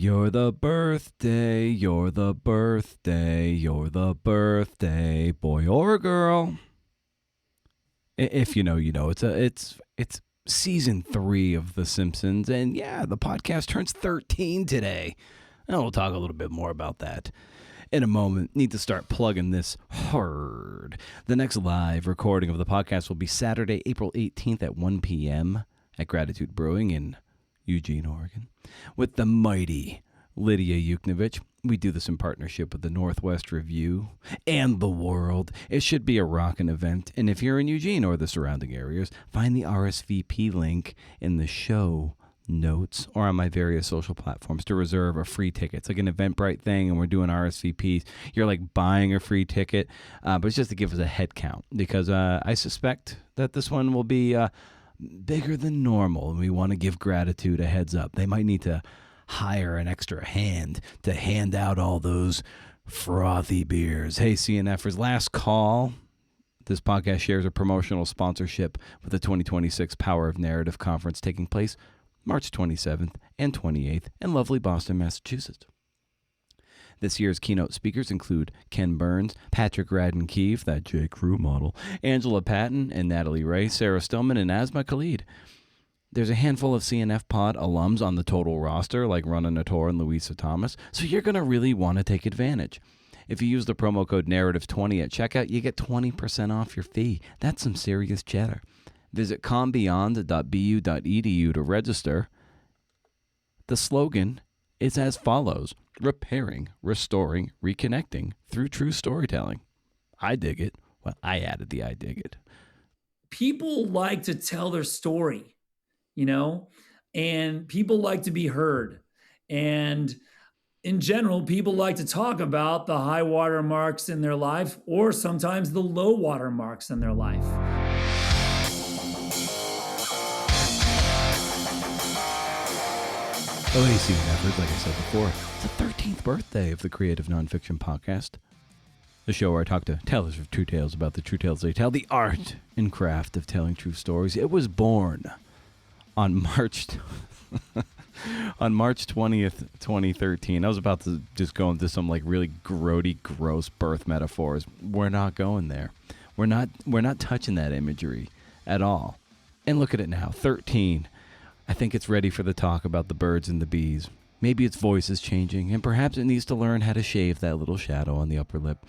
You're the birthday, you're the birthday, you're the birthday, boy or girl. If you know, you know. It's season 3 of The Simpsons, and yeah, the podcast turns 13 today. And we'll talk a little bit more about that in a moment. Need to start plugging this hard. The next live recording of the podcast will be Saturday, April 18th at 1 p.m. at Gratitude Brewing in Eugene, Oregon, with the mighty Lydia Yuknovich. We do this in partnership with the Northwest Review and the World. It should be a rockin' event, and if you're in Eugene or the surrounding areas, find the RSVP link in the show notes or on my various social platforms to reserve a free ticket. It's like an Eventbrite thing, and we're doing RSVPs. You're like buying a free ticket, but it's just to give us a head count, because I suspect that this one will be bigger than normal, and we want to give Gratitude a heads up. They might need to hire an extra hand to hand out all those frothy beers. Hey, CNFers, last call. This podcast shares a promotional sponsorship with the 2026 Power of Narrative Conference taking place March 27th and 28th in lovely Boston, Massachusetts. This year's keynote speakers include Ken Burns, Patrick Radden-Keefe, that J. Crew model, Angela Patton and Natalie Ray, Sarah Stillman, and Asma Khalid. There's a handful of CNF Pod alums on the total roster, like Rana Nator and Louisa Thomas, so you're going to really want to take advantage. If you use the promo code Narrative20 at checkout, you get 20% off your fee. That's some serious cheddar. Visit combeyond.bu.edu to register. The slogan is as follows: repairing, restoring, reconnecting through true storytelling. I dig it. Well, I added the I dig it. People like to tell their story, and people like to be heard. And in general, people like to talk about the high water marks in their life, or sometimes the low water marks in their life. Oh, hey, CNFers, like I said before, it's the 13th birthday of the Creative Nonfiction Podcast, the show where I talk to tellers of true tales about the true tales they tell, the art and craft of telling true stories. It was born on March 20th, 2013. I was about to just go into some like really grody, gross birth metaphors. We're not going there. We're not touching that imagery at all. And look at it now, 13. I think it's ready for the talk about the birds and the bees. Maybe its voice is changing, and perhaps it needs to learn how to shave that little shadow on the upper lip.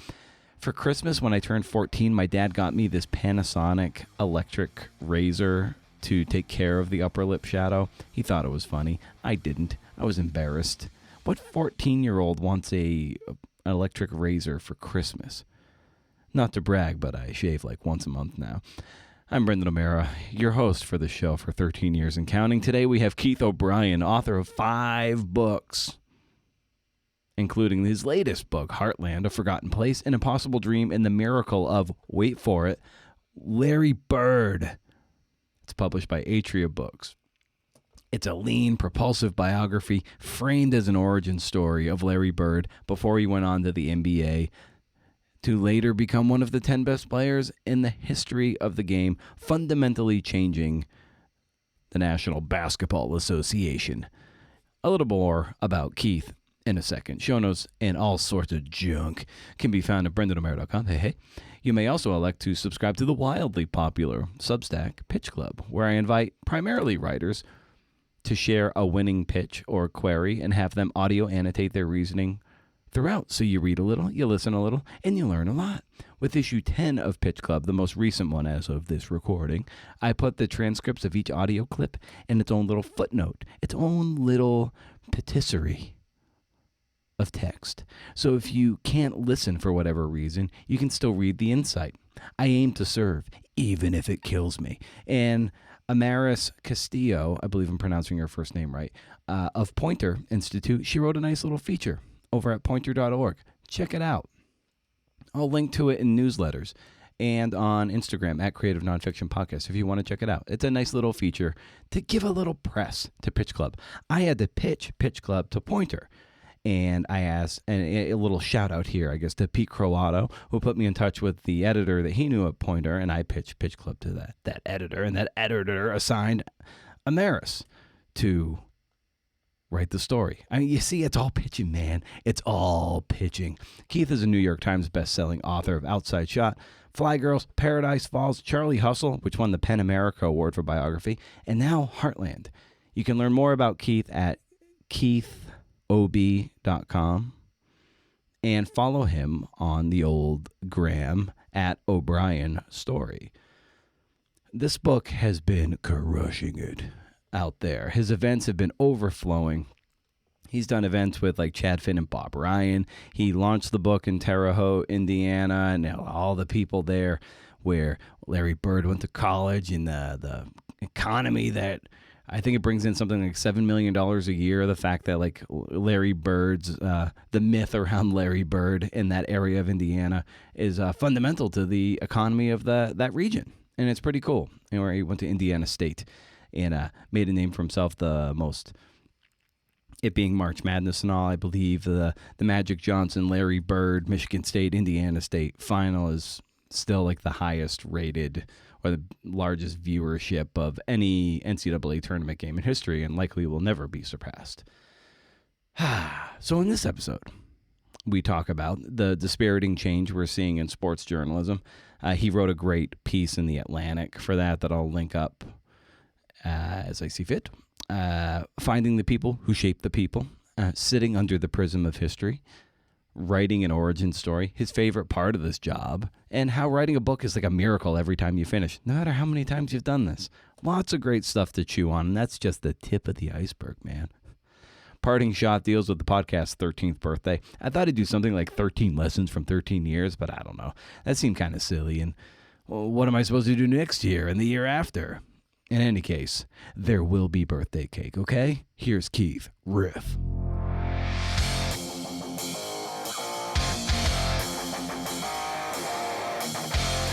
For Christmas, when I turned 14, my dad got me this Panasonic electric razor to take care of the upper lip shadow. He thought it was funny. I didn't. I was embarrassed. What 14-year-old wants an electric razor for Christmas? Not to brag, but I shave like once a month now. I'm Brendan O'Mara, your host for the show for 13 years and counting. Today we have Keith O'Brien, author of 5 books, including his latest book, Heartland, A Forgotten Place, An Impossible Dream, and the Miracle of, wait for it, Larry Bird. It's published by Atria Books. It's a lean, propulsive biography framed as an origin story of Larry Bird before he went on to the NBA, to later become one of the 10 best players in the history of the game, fundamentally changing the National Basketball Association. A little more about Keith in a second. Show notes and all sorts of junk can be found at brendanomera.com. Hey. You may also elect to subscribe to the wildly popular Substack Pitch Club, where I invite primarily writers to share a winning pitch or query and have them audio annotate their reasoning throughout. So you read a little, you listen a little, and you learn a lot. With issue 10 of Pitch Club, the most recent one as of this recording, I put the transcripts of each audio clip in its own little footnote, its own little patisserie of text. So if you can't listen for whatever reason, you can still read the insight. I aim to serve, even if it kills me. And Amaris Castillo, I believe I'm pronouncing her first name right, of Pointer Institute, she wrote a nice little feature over at pointer.org. Check it out. I'll link to it in newsletters and on Instagram at Creative Nonfiction Podcast if you want to check it out. It's a nice little feature to give a little press to Pitch Club. I had to pitch Pitch Club to Pointer. And I asked, and a little shout out here, I guess, to Pete Croato, who put me in touch with the editor that he knew at Pointer, and I pitched Pitch Club to that editor, and that editor assigned Amaris to write the story. I mean, you see, it's all pitching, man. It's all pitching. Keith is a New York Times bestselling author of Outside Shot, Fly Girls, Paradise Falls, Charlie Hustle, which won the PEN America Award for biography, and now Heartland. You can learn more about Keith at keithob.com and follow him on the old gram at O'Brien Story. This book has been crushing it out there. His events have been overflowing. He's done events with like Chad Finn and Bob Ryan. He launched the book in Terre Haute, Indiana, and all the people there where Larry Bird went to college, and the economy that I think it brings in something like $7 million a year. The fact that like Larry Bird's, the myth around Larry Bird in that area of Indiana is fundamental to the economy of that region. And it's pretty cool. Where he went to Indiana State and made a name for himself, it being March Madness and all. I believe the Magic Johnson, Larry Bird, Michigan State, Indiana State final is still like the highest rated or the largest viewership of any NCAA tournament game in history, and likely will never be surpassed. So in this episode, we talk about the dispiriting change we're seeing in sports journalism. He wrote a great piece in The Atlantic for that I'll link up as I see fit. Finding the people who shape the people, sitting under the prism of history, writing an origin story, his favorite part of this job, and how writing a book is like a miracle every time you finish, no matter how many times you've done this. Lots of great stuff to chew on, and that's just the tip of the iceberg, man. Parting shot deals with the podcast's 13th birthday. I thought I'd do something like 13 lessons from 13 years, but I don't know. That seemed kind of silly, and well, what am I supposed to do next year and the year after? In any case, there will be birthday cake, okay? Here's Keith. Riff.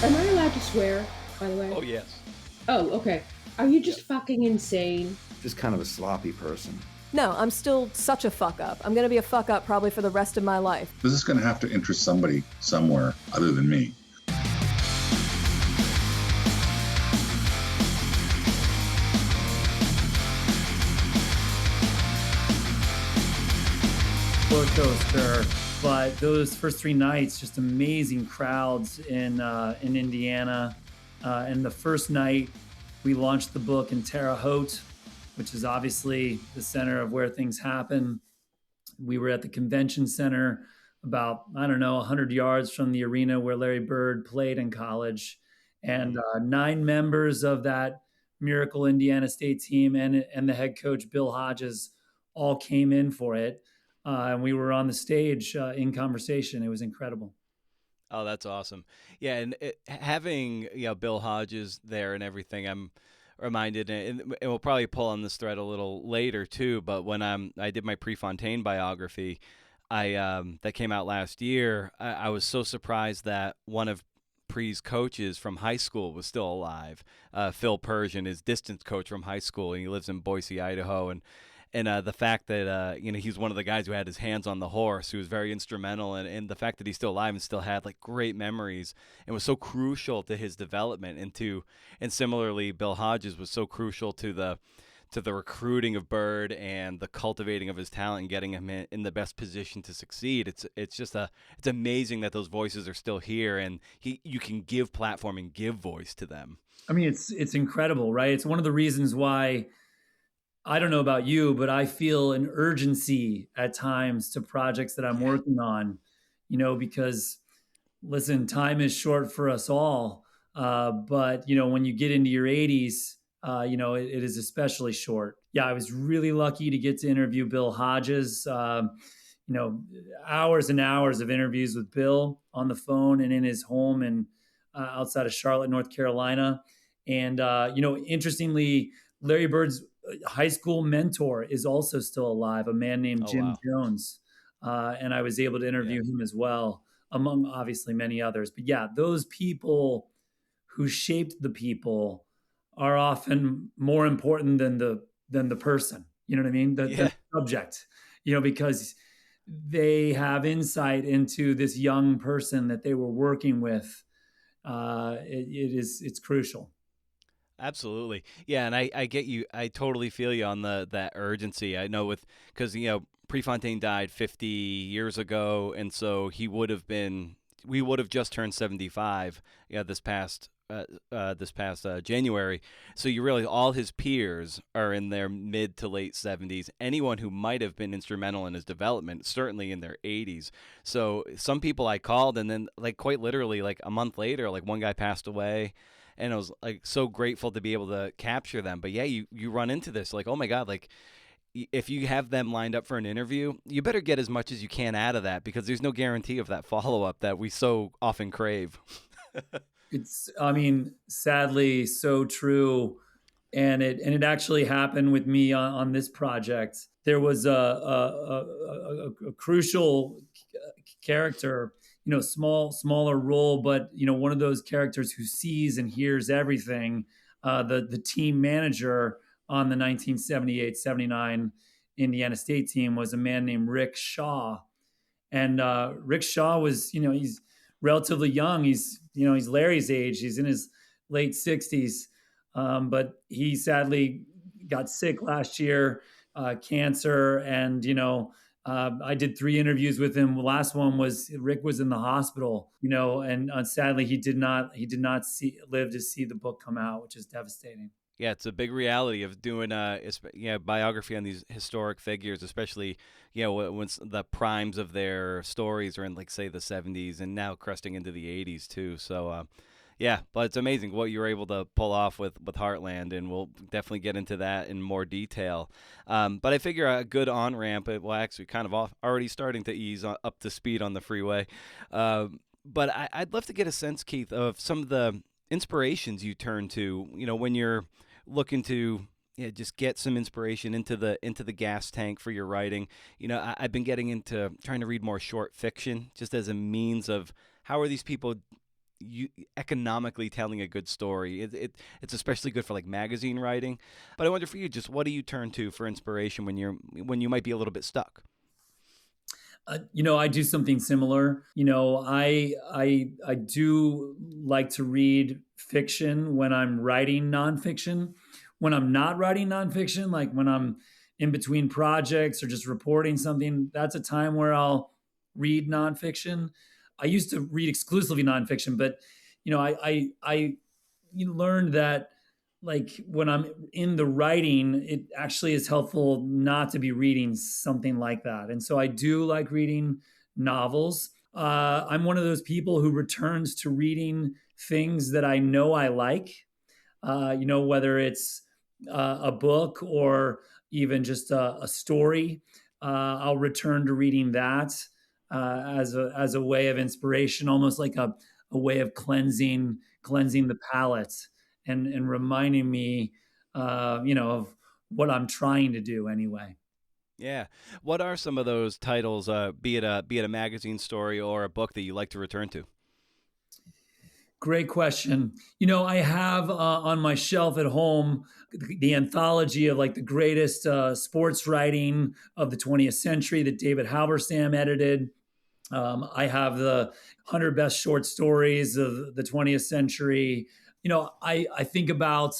Am I allowed to swear, by the way? Oh, yes. Oh, okay. Are you just fucking insane? Just kind of a sloppy person. No, I'm still such a fuck up. I'm going to be a fuck up probably for the rest of my life. This is going to have to interest somebody somewhere other than me. Roller coaster, but those first 3 nights, just amazing crowds in Indiana. And the first night, we launched the book in Terre Haute, which is obviously the center of where things happen. We were at the convention center about, 100 yards from the arena where Larry Bird played in college. And 9 members of that Miracle Indiana State team and the head coach, Bill Hodges, all came in for it. And we were on the stage in conversation. It was incredible. Oh, that's awesome. Yeah, and having Bill Hodges there and everything, I'm reminded, and we'll probably pull on this thread a little later too, but when I did my Prefontaine biography, that came out last year, I was so surprised that one of Pre's coaches from high school was still alive. Phil Persian, his distance coach from high school, and he lives in Boise, Idaho, and the fact that he's one of the guys who had his hands on the horse, who was very instrumental, and the fact that he's still alive and still had like great memories and was so crucial to his development, and similarly Bill Hodges was so crucial to the recruiting of Bird and the cultivating of his talent and getting him in the best position to succeed. It's amazing that those voices are still here, and you can give platform and give voice to them. I mean, it's incredible, right? It's one of the reasons why, I don't know about you, but I feel an urgency at times to projects that I'm working on, because listen, time is short for us all. But when you get into your 80s, it is especially short. Yeah, I was really lucky to get to interview Bill Hodges. Hours and hours of interviews with Bill on the phone and in his home and outside of Charlotte, North Carolina. And interestingly, Larry Bird's high school mentor is also still alive, a man named Jim Jones. And I was able to interview him as well, among obviously many others. But yeah, those people who shaped the people are often more important than the person. You know what I mean? The subject, because they have insight into this young person that they were working with. It's crucial. Absolutely. Yeah, and I get you. I totally feel you on that urgency. I know because Prefontaine died 50 years ago, and so we would have just turned 75 this past January. So you realize all his peers are in their mid to late 70s. Anyone who might have been instrumental in his development, certainly in their 80s. So some people I called, and then like quite literally like a month later, like one guy passed away. And I was like so grateful to be able to capture them. But yeah, you run into this like, oh my God, like if you have them lined up for an interview, you better get as much as you can out of that, because there's no guarantee of that follow up that we so often crave. It's, I mean, sadly, so true. And it actually happened with me on this project. There was a crucial character, smaller role, but one of those characters who sees and hears everything. The team manager on the 1978-79 Indiana State team was a man named Rick Shaw, and Rick Shaw was, he's relatively young. He's Larry's age. He's in his late 60s. But he sadly got sick last year, cancer. And, I did 3 interviews with him. The last one was Rick was in the hospital, and sadly he did not live to see the book come out, which is devastating. Yeah, it's a big reality of doing biography on these historic figures, especially when the primes of their stories are in like say the 70s and now cresting into the 80s too. So yeah, but it's amazing what you were able to pull off with Heartland, and we'll definitely get into that in more detail. But I figure a good on ramp, well, actually kind of already starting to ease up to speed on the freeway. But I'd love to get a sense, Keith, of some of the inspirations you turn to, when you're looking to just get some inspiration into the gas tank for your writing. I've been getting into trying to read more short fiction, just as a means of how are these people economically telling a good story. It's especially good for like magazine writing. But I wonder for you, just what do you turn to for inspiration when you might be a little bit stuck? I do something similar. I do like to read fiction when I'm writing nonfiction. When I'm not writing nonfiction, like when I'm in between projects or just reporting something, that's a time where I'll read nonfiction. I used to read exclusively nonfiction, but I learned that like when I'm in the writing, it actually is helpful not to be reading something like that. And so I do like reading novels. I'm one of those people who returns to reading things that I know I like, whether it's a book or even just a story. I'll return to reading that as a way of inspiration, almost like a way of cleansing the palate and reminding me, of what I'm trying to do anyway. Yeah. What are some of those titles, be it a magazine story or a book that you like to return to? Great question. I have on my shelf at home the anthology of like the greatest sports writing of the 20th century that David Halberstam edited. I have the 100 best short stories of the 20th century. I think about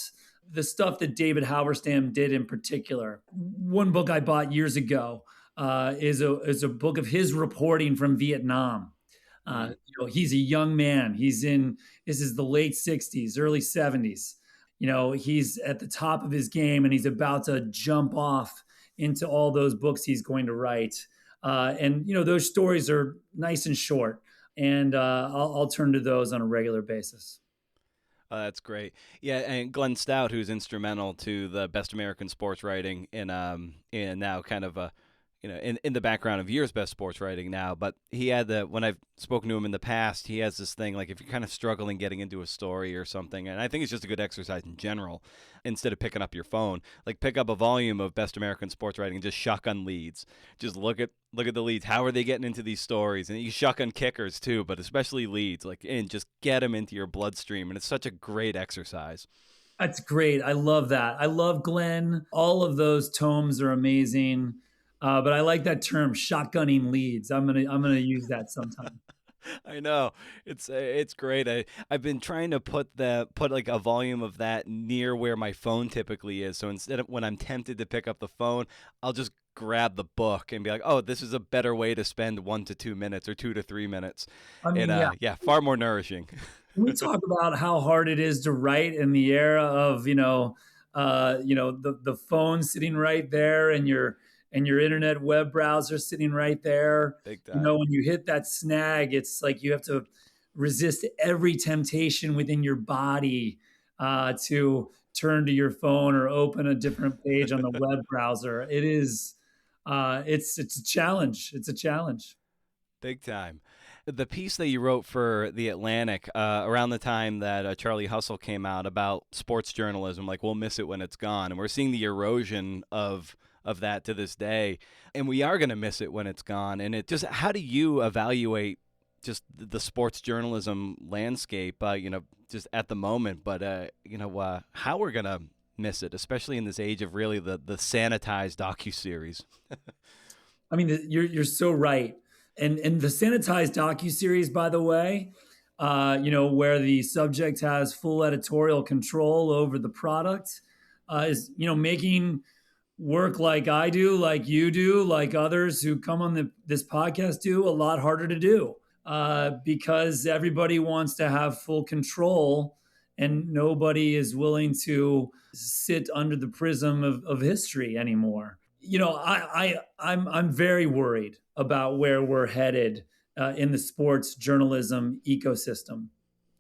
the stuff that David Halberstam did in particular. One book I bought years ago is a book of his reporting from Vietnam. He's a young man. This is the late 60s, early 70s. He's at the top of his game and he's about to jump off into all those books he's going to write. And those stories are nice and short, and I'll turn to those on a regular basis. Oh, that's great. Yeah, and Glenn Stout, who's instrumental to the best American sports writing in now kind of in the background of years best sports writing now. But he had when I've spoken to him in the past, he has this thing like if you're kind of struggling getting into a story or something, and I think it's just a good exercise in general, instead of picking up your phone, like pick up a volume of best American sports writing and just shotgun leads. Just look at the leads. How are they getting into these stories? And you shotgun kickers too, but especially leads, and just get them into your bloodstream. And it's such a great exercise. That's great. I love that. I love Glenn. All of those tomes are amazing. But I like that term, shotgunning leads. I'm gonna use that sometime. I know it's great. I've been trying to put like a volume of that near where my phone typically is. So instead of when I'm tempted to pick up the phone, I'll just grab the book and be like, oh, this is a better way to spend 1 to 2 minutes or 2 to 3 minutes, I and mean, yeah. yeah, far more nourishing. Can we talk about how hard it is to write in the era of the phone sitting right there and your internet web browser sitting right there. Big You time. know, when you hit that snag, it's like you have to resist every temptation within your body to turn to your phone or open a different page on the web browser. It is, it's a challenge. It's a challenge. Big time. The piece that you wrote for The Atlantic around the time that Charlie Hustle came out about sports journalism, like we'll miss it when it's gone. And we're seeing the erosion of that to this day. And we are going to miss it when it's gone. And it just, how do you evaluate just the sports journalism landscape, just at the moment, but, how we're going to miss it, especially in this age of really the sanitized docuseries? I mean, you're so right. And the sanitized docuseries, by the way, where the subject has full editorial control over the product, is making work like I do, like you do, like others who come on this podcast do, a lot harder to do because everybody wants to have full control, and nobody is willing to sit under the prism of history anymore. I'm very worried about where we're headed in the sports journalism ecosystem.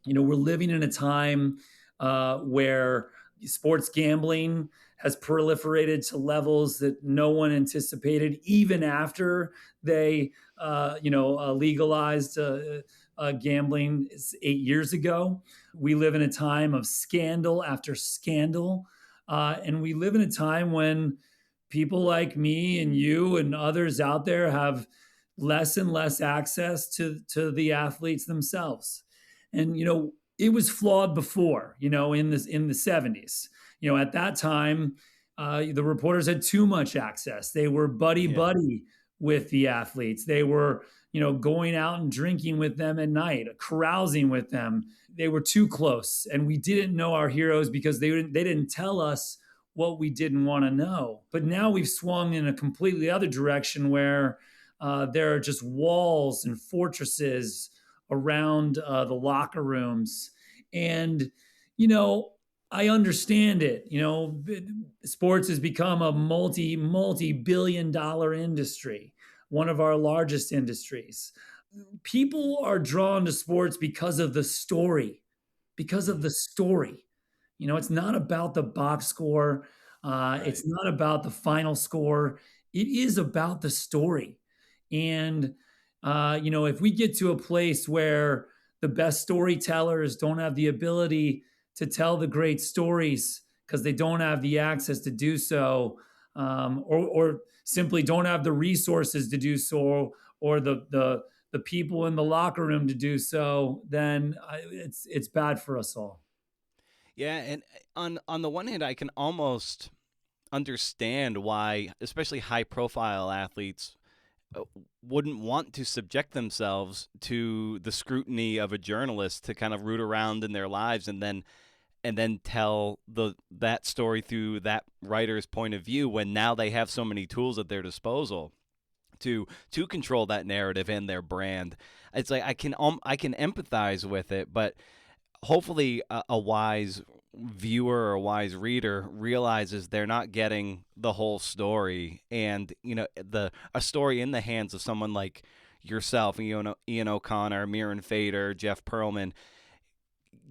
We're living in a time where sports gambling has proliferated to levels that no one anticipated, even after they, legalized gambling 8 years ago. We live in a time of scandal after scandal, and we live in a time when people like me and you and others out there have less and less access to the athletes themselves. And it was flawed before, in the 70s. At that time, the reporters had too much access. They were buddy with the athletes. They were going out and drinking with them at night, carousing with them. They were too close, and we didn't know our heroes because they didn't tell us what we didn't want to know. But now we've swung in a completely other direction where there are just walls and fortresses around the locker rooms. And, I understand it. Sports has become a multi-billion dollar industry, one of our largest industries. People are drawn to sports because of the story, It's not about the box score. Right. It's not about the final score. It is about the story. And, if we get to a place where the best storytellers don't have the ability to tell the great stories because they don't have the access to do so, or simply don't have the resources to do so, or the people in the locker room to do so, then it's bad for us all. Yeah, and on the one hand, I can almost understand why, especially high-profile athletes, wouldn't want to subject themselves to the scrutiny of a journalist to kind of root around in their lives and then tell that story through that writer's point of view, when now they have so many tools at their disposal to control that narrative and their brand. It's like I can empathize with it, but hopefully a wise viewer or a wise reader realizes they're not getting the whole story, and a story in the hands of someone like yourself, Ian O'Connor, Miran Fader, Jeff Pearlman,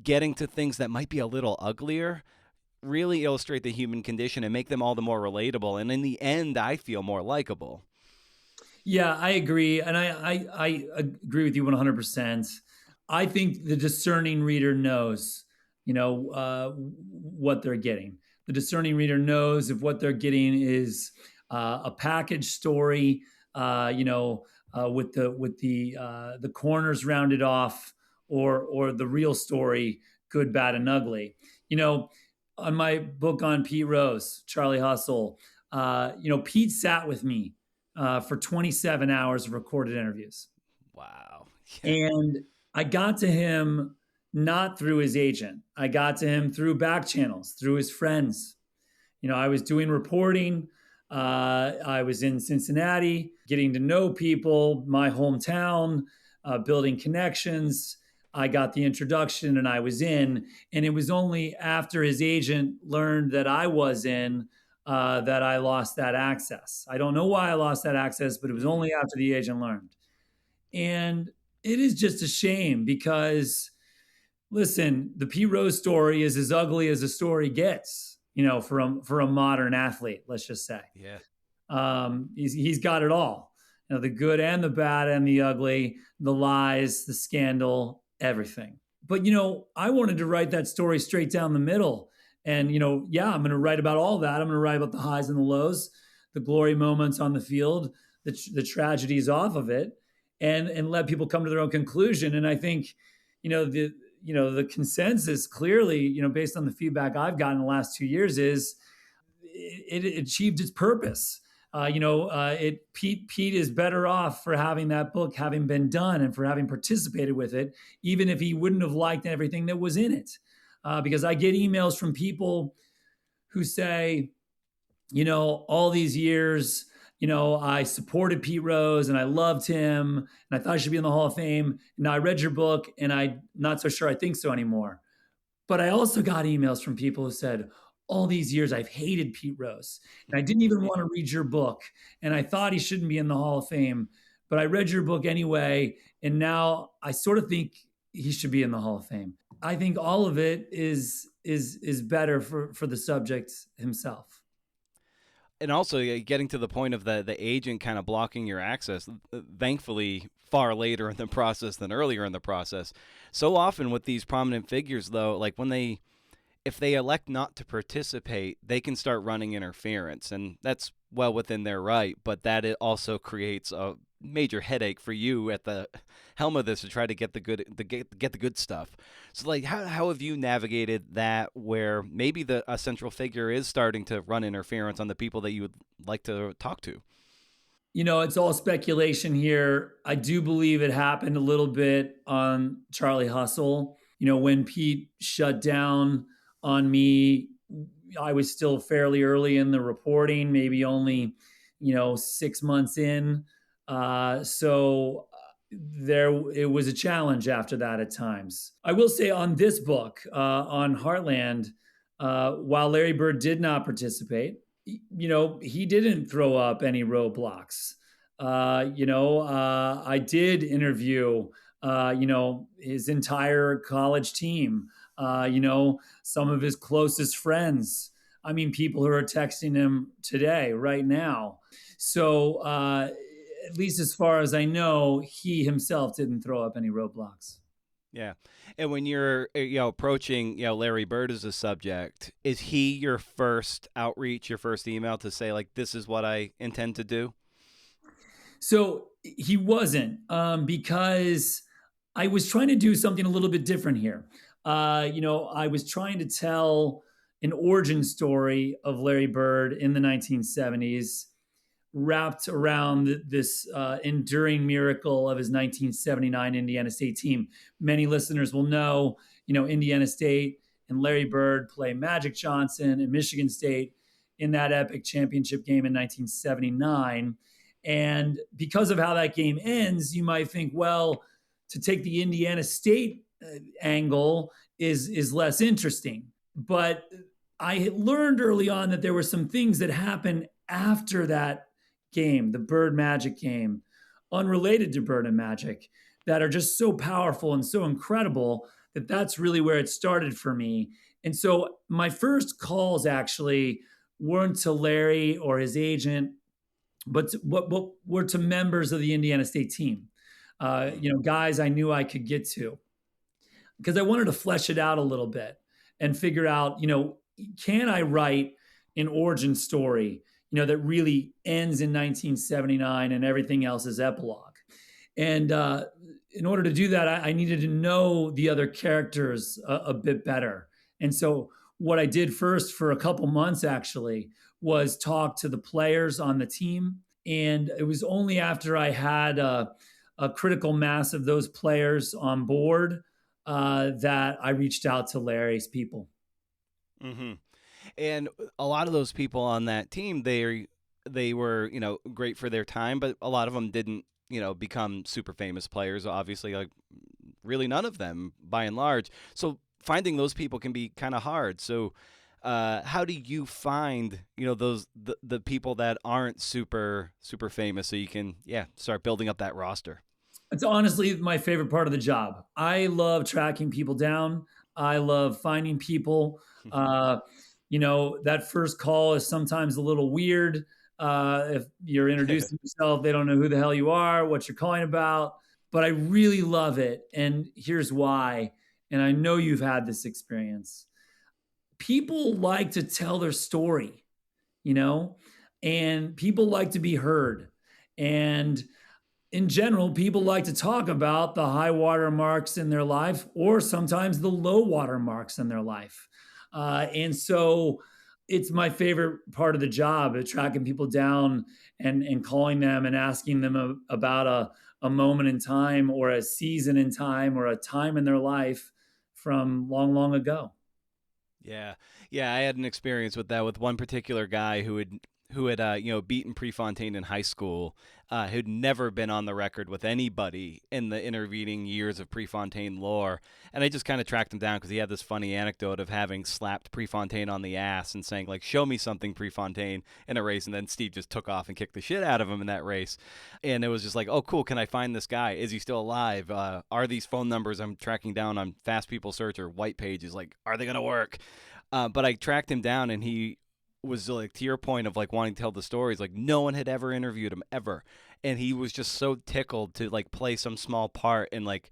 getting to things that might be a little uglier really illustrate the human condition and make them all the more relatable, and in the end I feel more likable. Yeah, I agree. And I agree with you 100%. I think the discerning reader knows, what they're getting. The discerning reader knows if what they're getting is a package story, with the corners rounded off, or the real story, good, bad, and ugly. On my book on Pete Rose, Charlie Hustle, Pete sat with me for 27 hours of recorded interviews. Wow. And I got to him not through his agent. I got to him through back channels, through his friends. I was doing reporting. I was in Cincinnati, getting to know people, my hometown, building connections. I got the introduction and I was in. And it was only after his agent learned that I was in that I lost that access. I don't know why I lost that access, but it was only after the agent learned. And it is just a shame because, listen, the Pete Rose story is as ugly as a story gets, for a modern athlete, let's just say. Yeah. He's got it all, the good and the bad and the ugly, the lies, the scandal, everything. But, I wanted to write that story straight down the middle. And, I'm going to write about all that. I'm going to write about the highs and the lows, the glory moments on the field, the tragedies off of it, and let people come to their own conclusion. And I think, the consensus clearly, based on the feedback I've gotten in the last 2 years, is it achieved its purpose. Pete is better off for having that book having been done and for having participated with it, even if he wouldn't have liked everything that was in it. Because I get emails from people who say, all these years, I supported Pete Rose and I loved him and I thought he should be in the Hall of Fame. And now I read your book and I'm not so sure I think so anymore. But I also got emails from people who said, all these years I've hated Pete Rose and I didn't even want to read your book. And I thought he shouldn't be in the Hall of Fame, but I read your book anyway. And now I sort of think he should be in the Hall of Fame. I think all of it is better for the subject himself. And also getting to the point of the agent kind of blocking your access, thankfully far later in the process than earlier in the process. So often with these prominent figures, though, like if they elect not to participate, they can start running interference, and that's well within their right. But that it also creates a major headache for you at the helm of this to try to get the good stuff. So like how have you navigated that where maybe a central figure is starting to run interference on the people that you would like to talk to? It's all speculation here. I do believe it happened a little bit on Charlie Hustle. When Pete shut down on me, I was still fairly early in the reporting, maybe only 6 months in. It was a challenge after that at times. I will say on this book, on Heartland, while Larry Bird did not participate, he didn't throw up any roadblocks. I did interview, his entire college team, some of his closest friends. I mean, people who are texting him today, right now. So, at least as far as I know, he himself didn't throw up any roadblocks. Yeah. And when you're approaching Larry Bird as a subject, is he your first outreach, your first email to say like this is what I intend to do? So he wasn't, because I was trying to do something a little bit different here. I was trying to tell an origin story of Larry Bird in the 1970s, wrapped around this enduring miracle of his 1979 Indiana State team. Many listeners will know, Indiana State and Larry Bird play Magic Johnson and Michigan State in that epic championship game in 1979. And because of how that game ends, you might think, well, to take the Indiana State angle is less interesting. But I had learned early on that there were some things that happened after that game, the Bird Magic game, unrelated to Bird and Magic, that are just so powerful and so incredible that that's really where it started for me. And so my first calls actually weren't to Larry or his agent, but what were to members of the Indiana State team, guys I knew I could get to, because I wanted to flesh it out a little bit and figure out, can I write an origin story that really ends in 1979 and everything else is epilogue. And in order to do that, I needed to know the other characters a bit better. And so what I did first for a couple months actually was talk to the players on the team. And it was only after I had a a critical mass of those players on board, that I reached out to Larry's people. Mm-hmm. And a lot of those people on that team, they were, great for their time, but a lot of them didn't, become super famous players. Obviously, like really none of them by and large. So finding those people can be kind of hard. So how do you find, the people that aren't super famous so you can, start building up that roster? It's honestly my favorite part of the job. I love tracking people down. I love finding people. That first call is sometimes a little weird. If you're introducing yourself, they don't know who the hell you are, what you're calling about. But I really love it. And here's why. And I know you've had this experience. People like to tell their story, and people like to be heard. And in general, people like to talk about the high water marks in their life or sometimes the low water marks in their life. And so it's my favorite part of the job, tracking people down and calling them and asking them about a moment in time or a season in time or a time in their life from long, long ago. Yeah. Yeah, I had an experience with that with one particular guy who had beaten Prefontaine in high school, who'd never been on the record with anybody in the intervening years of Prefontaine lore. And I just kind of tracked him down because he had this funny anecdote of having slapped Prefontaine on the ass and saying, like, show me something, Prefontaine, in a race. And then Steve just took off and kicked the shit out of him in that race. And it was just like, oh, cool, can I find this guy? Is he still alive? Are these phone numbers I'm tracking down on Fast People Search or White Pages, like, are they going to work? But I tracked him down, and he was like, to your point of like wanting to tell the stories, like no one had ever interviewed him ever, and he was just so tickled to like play some small part in like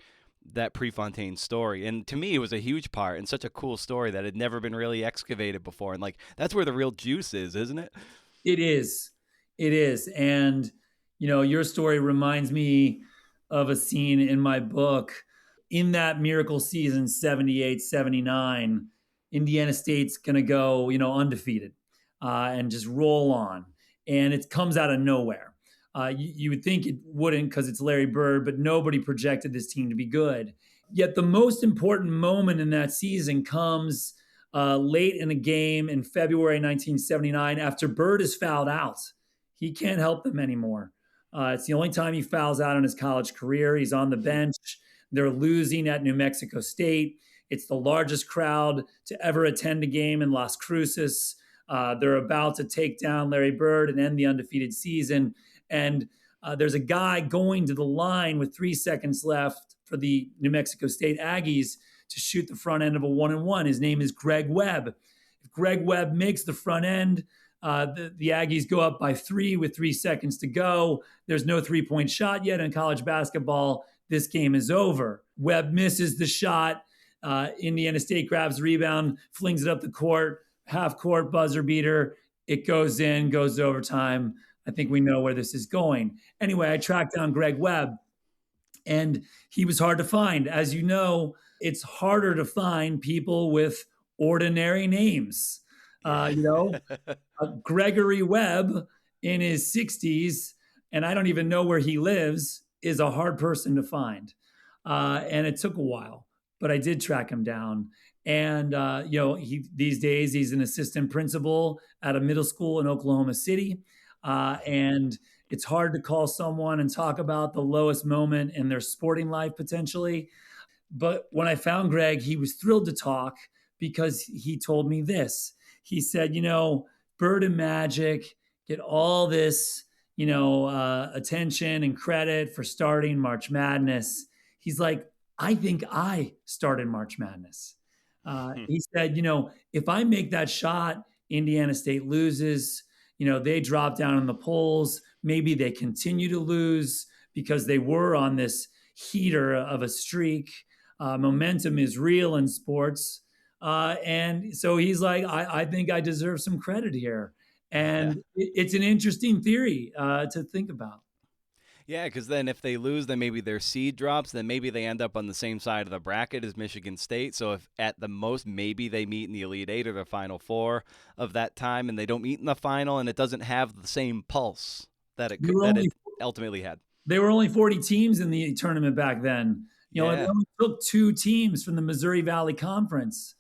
that Prefontaine story. And to me it was a huge part and such a cool story that had never been really excavated before, and like that's where the real juice is, isn't it? It is. And your story reminds me of a scene in my book. In that miracle season 78-79, Indiana State's gonna go undefeated, and just roll on. And it comes out of nowhere. You would think it wouldn't because it's Larry Bird, but nobody projected this team to be good. Yet the most important moment in that season comes late in a game in February 1979 after Bird is fouled out. He can't help them anymore. It's the only time he fouls out in his college career. He's on the bench. They're losing at New Mexico State. It's the largest crowd to ever attend a game in Las Cruces. They're about to take down Larry Bird and end the undefeated season. And there's a guy going to the line with 3 seconds left for the New Mexico State Aggies to shoot the front end of a 1-and-1. His name is Greg Webb. If Greg Webb makes the front end, the Aggies go up by 3 with 3 seconds to go. There's no three-point shot yet in college basketball. This game is over. Webb misses the shot. Indiana State grabs the rebound, flings it up the court, half court buzzer beater. It goes in, goes to overtime. I think we know where this is going. Anyway, I tracked down Greg Webb, and he was hard to find. As you know, it's harder to find people with ordinary names. Gregory Webb in his 60s, and I don't even know where he lives, is a hard person to find. And it took a while, but I did track him down. And, these days he's an assistant principal at a middle school in Oklahoma City. And it's hard to call someone and talk about the lowest moment in their sporting life potentially. But when I found Greg, he was thrilled to talk because he told me this. He said, Bird and Magic get all this, attention and credit for starting March Madness. He's like, I think I started March Madness. He said, if I make that shot, Indiana State loses. They drop down in the polls. Maybe they continue to lose because they were on this heater of a streak. Momentum is real in sports. And so he's like, I think I deserve some credit here. And it's an interesting theory to think about. Yeah, because then if they lose, then maybe their seed drops. Then maybe they end up on the same side of the bracket as Michigan State. So if at the most, maybe they meet in the Elite Eight or the Final Four of that time, and they don't meet in the final, and it doesn't have the same pulse that it ultimately had. There were only 40 teams in the tournament back then. You know, they Yeah. only took 2 teams from the Missouri Valley Conference,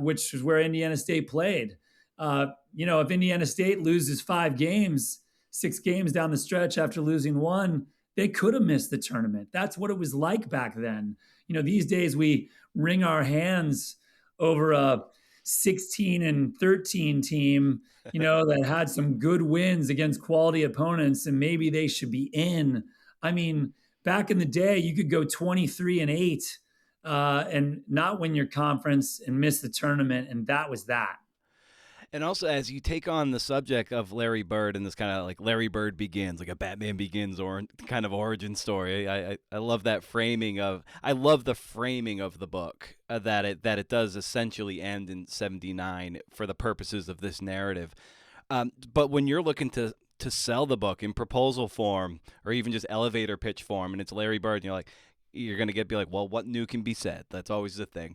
which is where Indiana State played. You know, if Indiana State loses 5 games, 6 games down the stretch after losing one, they could have missed the tournament. That's what it was like back then. You know, these days we wring our hands over a 16-13 team, you know, that had some good wins against quality opponents, and maybe they should be in. I mean, back in the day, you could go 23-8 and not win your conference and miss the tournament, and that was that. And also, as you take on the subject of Larry Bird and this kind of like Larry Bird Begins, like a Batman Begins or kind of origin story, I love that framing of. I love the framing of the book that it does essentially end in '79 for the purposes of this narrative. But when you're looking to sell the book in proposal form or even just elevator pitch form, and it's Larry Bird, and you're gonna be like, well, what new can be said? That's always the thing.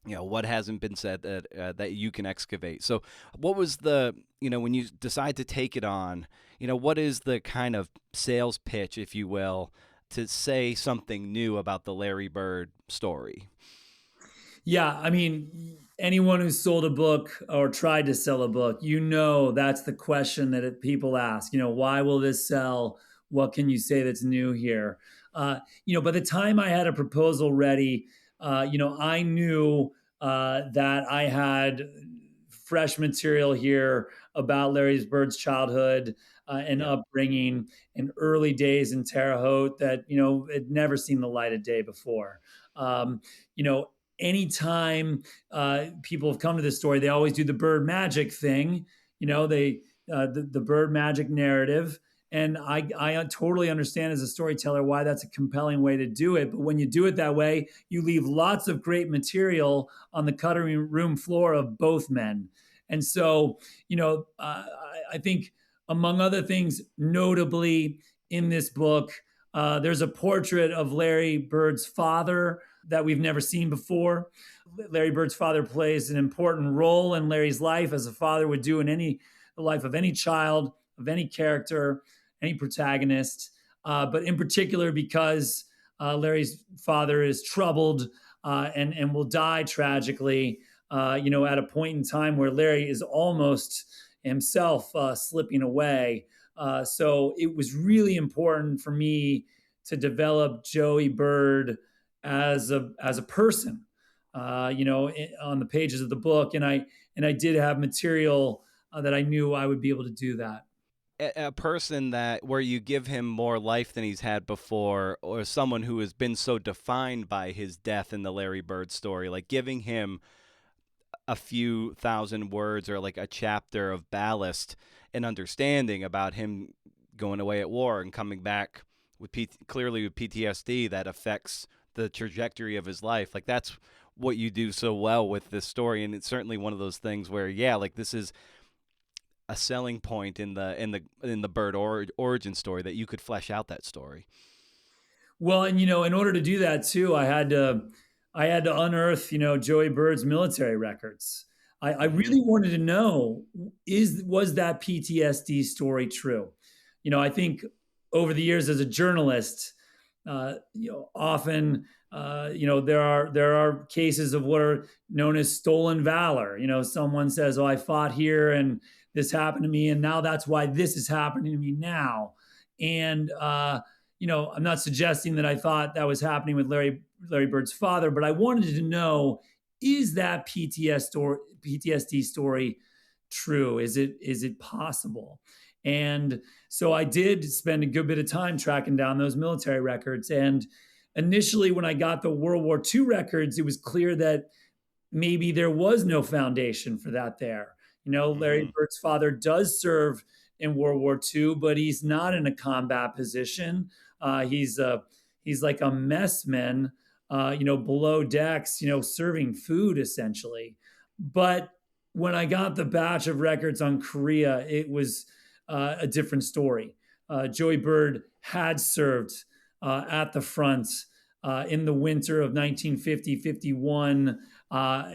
You know, what hasn't been said that you can excavate. So what was when you decide to take it on, what is the kind of sales pitch, if you will, to say something new about the Larry Bird story? Yeah, I mean, anyone who's sold a book or tried to sell a book, that's the question that people ask. Why will this sell? What can you say that's new here? By the time I had a proposal ready, I knew that I had fresh material here about Larry Bird's childhood and upbringing and early days in Terre Haute that, had never seen the light of day before. Anytime people have come to this story, they always do the bird magic thing, the bird magic narrative. And I totally understand as a storyteller why that's a compelling way to do it. But when you do it that way, you leave lots of great material on the cutting room floor of both men. And so, I think among other things, notably in this book, there's a portrait of Larry Bird's father that we've never seen before. Larry Bird's father plays an important role in Larry's life, as a father would do in the life of any child, of any character, any protagonist, but in particular because Larry's father is troubled and will die tragically, at a point in time where Larry is almost himself slipping away. So it was really important for me to develop Joey Bird as a person, on the pages of the book, and I did have material that I knew I would be able to do that. A person where you give him more life than he's had before, or someone who has been so defined by his death in the Larry Bird story, like giving him a few thousand words or like a chapter of ballast and understanding about him going away at war and coming back with clearly with PTSD that affects the trajectory of his life. Like that's what you do so well with this story, and it's certainly one of those things where this is a selling point in the Bird origin story, that you could flesh out that story. Well, and in order to do that too, I had to unearth Joey Bird's military records. I really wanted to know, was that PTSD story true? I think over the years as a journalist, often there are cases of what are known as stolen valor. Someone says, "Oh, I fought here and this happened to me, and now that's why this is happening to me now." And I'm not suggesting that I thought that was happening with Larry Bird's father, but I wanted to know, is that PTSD story true? Is it possible? And so I did spend a good bit of time tracking down those military records. And initially, when I got the World War II records, it was clear that maybe there was no foundation for that there. Larry Bird's father does serve in World War II, but he's not in a combat position. He's like a messman, below decks, serving food essentially. But when I got the batch of records on Korea, it was a different story. Joey Bird had served at the front in the winter of 1950-51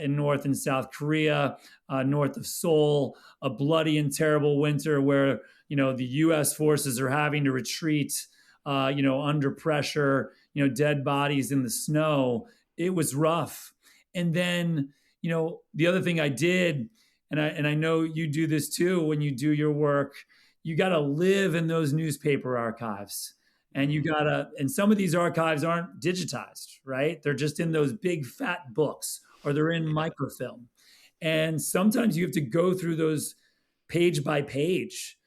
in North and South Korea, north of Seoul, a bloody and terrible winter where, the U.S. forces are having to retreat under pressure, dead bodies in the snow. It was rough. And then, the other thing I did, and I know you do this too when you do your work, you got to live in those newspaper archives. And and some of these archives aren't digitized, right? They're just in those big fat books, or they're in microfilm. And sometimes you have to go through those page by page,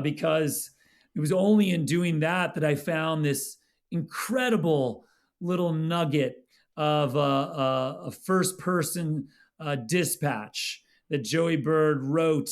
because it was only in doing that I found this incredible little nugget of a first person dispatch that Joey Bird wrote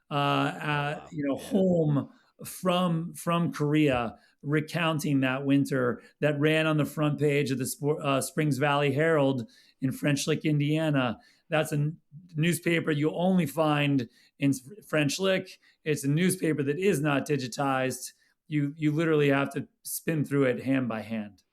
home from Korea, recounting that winter, that ran on the front page of the Springs Valley Herald in French Lick, Indiana. That's a newspaper you only find in French Lick. It's a newspaper that is not digitized. You literally have to spin through it hand by hand.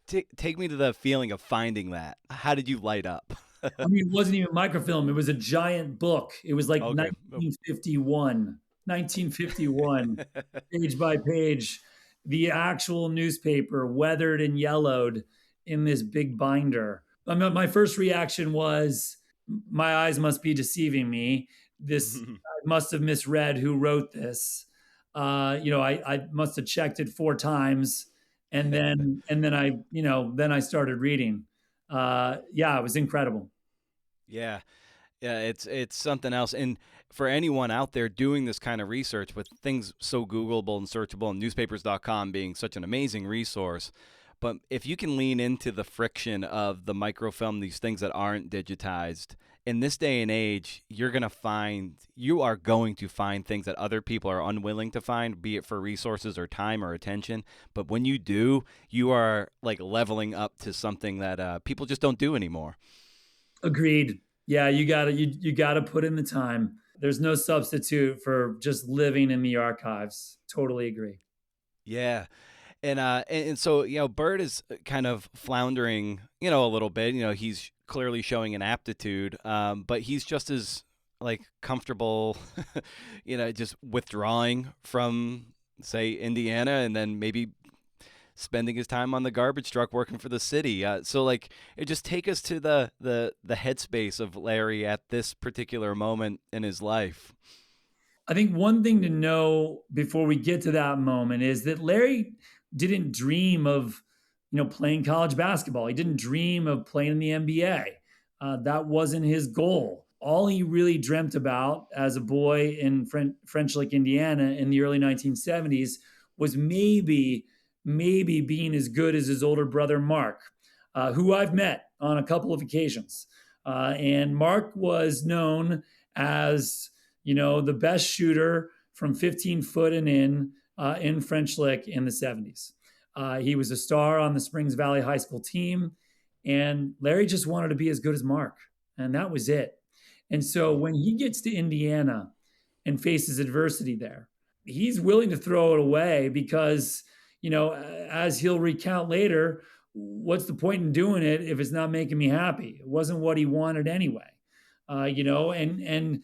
Take me to the feeling of finding that. How did you light up? I mean, it wasn't even microfilm. It was a giant book. It was like 1951, page by page, the actual newspaper weathered and yellowed in this big binder. I mean, my first reaction was, my eyes must be deceiving me. This I must have misread who wrote this. I must have checked it 4 times, and then I started reading. It was incredible. Yeah, it's something else. And for anyone out there doing this kind of research with things so Googleable and searchable, and newspapers.com being such an amazing resource, but if you can lean into the friction of the microfilm, these things that aren't digitized, in this day and age, you are going to find things that other people are unwilling to find, be it for resources or time or attention. But when you do, you are like leveling up to something that people just don't do anymore. Agreed. Yeah, you gotta put in the time. There's no substitute for just living in the archives. Totally agree. Yeah. And so, Bird is kind of floundering, a little bit. He's clearly showing an aptitude, but he's just as comfortable, just withdrawing from, say, Indiana, and then maybe spending his time on the garbage truck working for the city. It just take us to the headspace of Larry at this particular moment in his life. I think one thing to know before we get to that moment is that Larry didn't dream of, playing college basketball. He didn't dream of playing in the NBA. That wasn't his goal. All he really dreamt about as a boy in French Lick, Indiana in the early 1970s was maybe being as good as his older brother, Mark, who I've met on a couple of occasions. And Mark was known as, the best shooter from 15 foot and in French Lick in the 70s. He was a star on the Springs Valley High School team, and Larry just wanted to be as good as Mark, and that was it. And so when he gets to Indiana and faces adversity there, he's willing to throw it away because, as he'll recount later, what's the point in doing it if it's not making me happy? It wasn't what he wanted anyway. The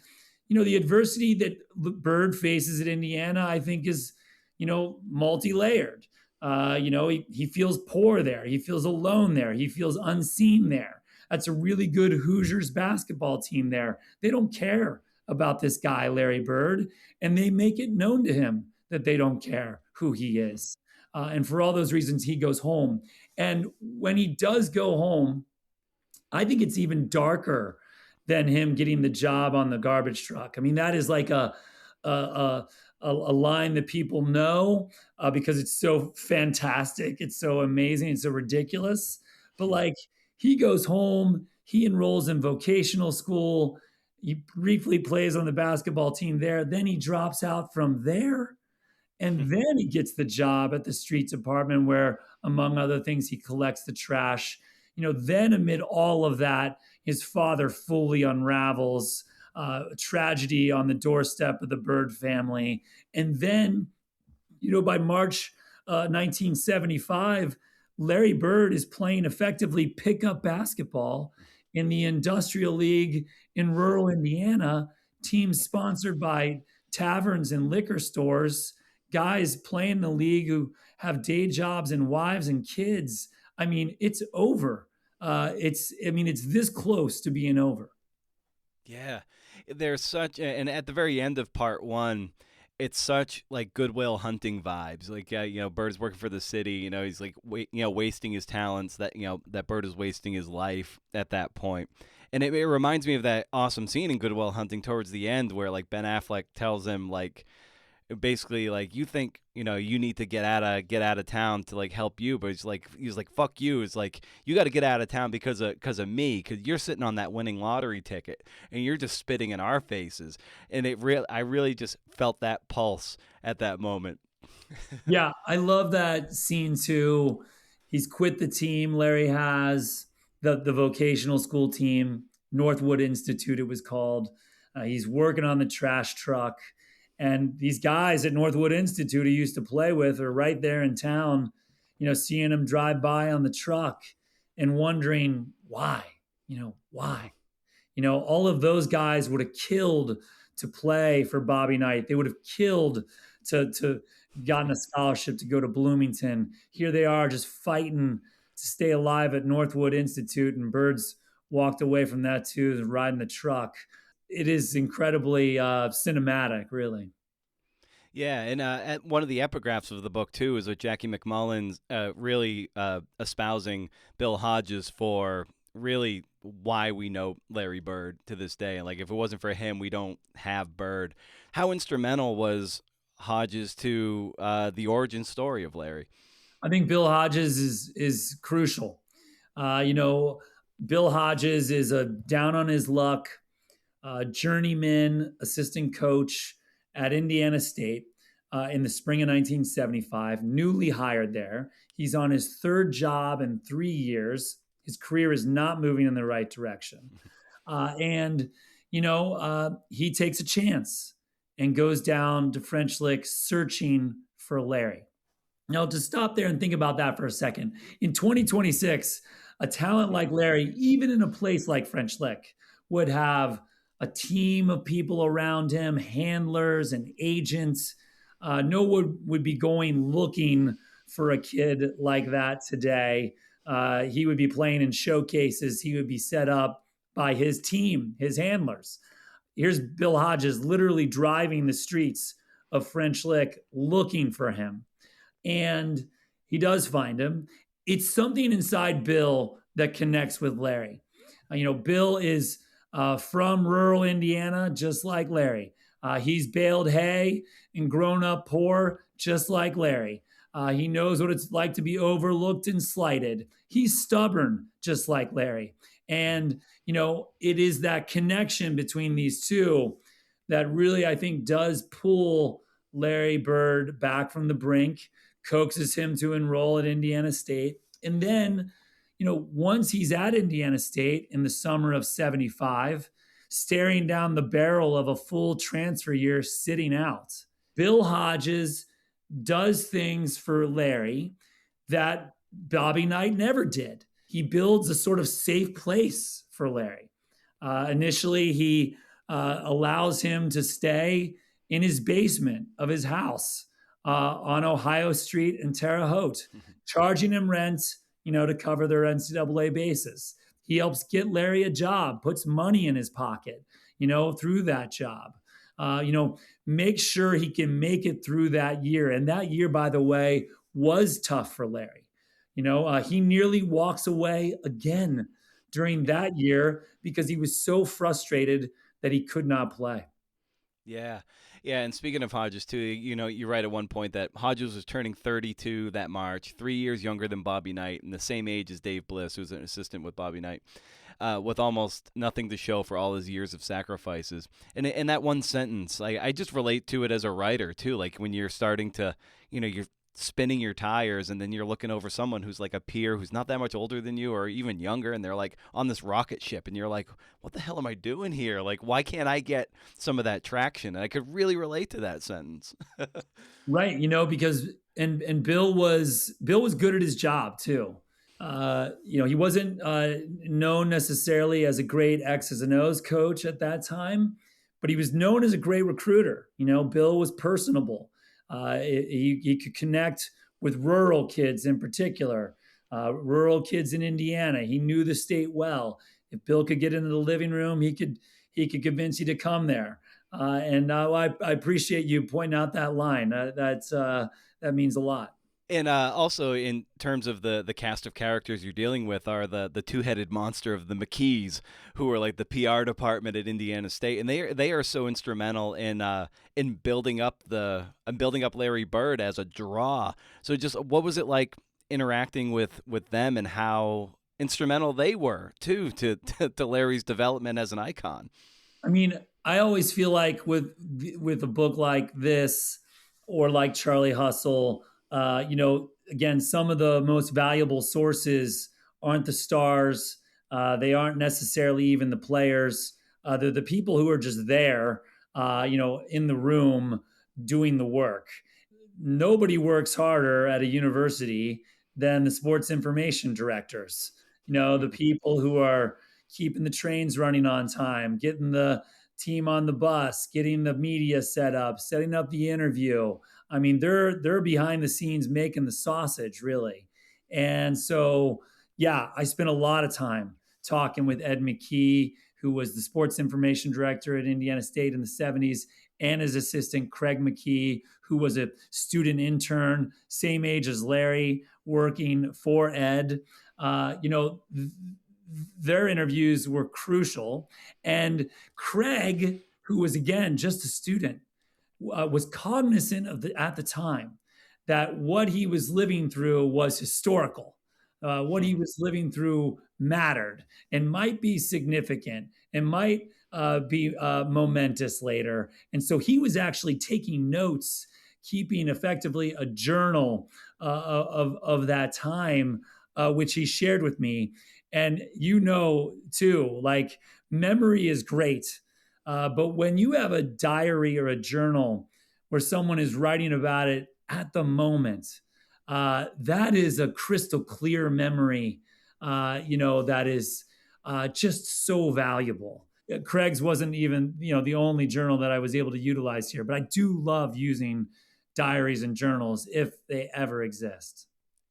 adversity that Bird faces at Indiana, I think is, multi-layered. He feels poor there. He feels alone there. He feels unseen there. That's a really good Hoosiers basketball team there. They don't care about this guy, Larry Bird, and they make it known to him that they don't care who he is. And for all those reasons, he goes home. And when he does go home, I think it's even darker than him getting the job on the garbage truck. I mean, that is like a line that people know because it's so fantastic. It's so amazing. It's so ridiculous. But he goes home, he enrolls in vocational school. He briefly plays on the basketball team there. Then he drops out from there. And then he gets the job at the street department where, among other things, he collects the trash. Then amid all of that, his father fully unravels, tragedy on the doorstep of the Bird family. And then, by March 1975, Larry Bird is playing effectively pickup basketball in the Industrial League in rural Indiana, teams sponsored by taverns and liquor stores, guys play in the league who have day jobs and wives and kids. I mean, it's over. It's this close to being over. Yeah, there's such, and at the very end of part one, it's such like Goodwill Hunting vibes. Like, Bird's working for the city. He's like, wasting his talents. That Bird is wasting his life at that point. And it reminds me of that awesome scene in Goodwill Hunting towards the end where like Ben Affleck tells him like, basically like, you think you need to get out of town to like help you, but he's like fuck you. It's like, you got to get out of town because of me, because you're sitting on that winning lottery ticket and you're just spitting in our faces. And I really just felt that pulse at that moment. Yeah, I love that scene too. He's quit the team. Larry has the vocational school team, Northwood Institute it was called. He's working on the trash truck. And these guys at Northwood Institute he used to play with are right there in town, seeing him drive by on the truck and wondering why. All of those guys would have killed to play for Bobby Knight. They would have killed to gotten a scholarship to go to Bloomington. Here they are just fighting to stay alive at Northwood Institute, and Bird's walked away from that too, riding the truck. It is incredibly cinematic, really. Yeah, and at one of the epigraphs of the book too is with Jackie McMullen's really espousing Bill Hodges for really why we know Larry Bird to this day. And like, if it wasn't for him, we don't have Bird. How instrumental was Hodges to the origin story of Larry? I think Bill Hodges is crucial. Bill Hodges is a down on his luck journeyman assistant coach at Indiana State in the spring of 1975, newly hired there. He's on his third job in 3 years. His career is not moving in the right direction. He takes a chance and goes down to French Lick searching for Larry. Now, to stop there and think about that for a second, in 2026, a talent like Larry, even in a place like French Lick, would have a team of people around him, handlers and agents. No one would be going looking for a kid like that today. He would be playing in showcases. He would be set up by his team, his handlers. Here's Bill Hodges literally driving the streets of French Lick looking for him. And he does find him. It's something inside Bill that connects with Larry. Bill is from rural Indiana, just like Larry. He's baled hay and grown up poor, just like Larry. He knows what it's like to be overlooked and slighted. He's stubborn, just like Larry. And, it is that connection between these two that really, I think, does pull Larry Bird back from the brink, coaxes him to enroll at Indiana State. And then, once he's at Indiana State in the summer of 75, staring down the barrel of a full transfer year sitting out, Bill Hodges does things for Larry that Bobby Knight never did. He builds a sort of safe place for Larry. Initially, he allows him to stay in his basement of his house on Ohio Street in Terre Haute, charging him rent, to cover their NCAA basis. He helps get Larry a job, puts money in his pocket, through that job. Make sure he can make it through that year. And that year, by the way, was tough for Larry. He nearly walks away again during that year because he was so frustrated that he could not play. Yeah. Yeah. And speaking of Hodges, too, you write at one point that Hodges was turning 32 that March, 3 years younger than Bobby Knight and the same age as Dave Bliss, who's an assistant with Bobby Knight, with almost nothing to show for all his years of sacrifices. And in that one sentence, I just relate to it as a writer, too. Like when you're starting to, you're spinning your tires and then you're looking over someone who's like a peer who's not that much older than you or even younger, and they're like on this rocket ship and you're like, what the hell am I doing here? Like, why can't I get some of that traction? And I could really relate to that sentence. Right. Because and Bill was good at his job too. He wasn't known necessarily as a great X's and O's coach at that time, but he was known as a great recruiter. Bill was personable. He could connect with rural kids in particular, rural kids in Indiana. He knew the state well. If Bill could get into the living room, he could convince you to come there. And I appreciate you pointing out that line. That means a lot. And also, in terms of the cast of characters you're dealing with, are the two-headed monster of the McKees, who are like the PR department at Indiana State, and they are so instrumental in building up Larry Bird as a draw. So, just what was it like interacting with them, and how instrumental they were too to Larry's development as an icon? I mean, I always feel like with a book like this, or like Charlie Hustle, again, some of the most valuable sources aren't the stars. They aren't necessarily even the players. They're the people who are just there, in the room doing the work. Nobody works harder at a university than the sports information directors. The people who are keeping the trains running on time, getting the team on the bus, getting the media set up, setting up the interview. I mean, they're behind the scenes making the sausage, really. And so, yeah, I spent a lot of time talking with Ed McKee, who was the sports information director at Indiana State in the 70s, and his assistant, Craig McKee, who was a student intern, same age as Larry, working for Ed. Their interviews were crucial. And Craig, who was, again, just a student, was cognizant at the time that what he was living through was historical. What he was living through mattered and might be significant and might be momentous later. And so he was actually taking notes, keeping effectively a journal of that time, which he shared with me. And too, like, memory is great. But when you have a diary or a journal where someone is writing about it at the moment, that is a crystal clear memory, that is just so valuable. Craig's wasn't even, the only journal that I was able to utilize here, but I do love using diaries and journals if they ever exist.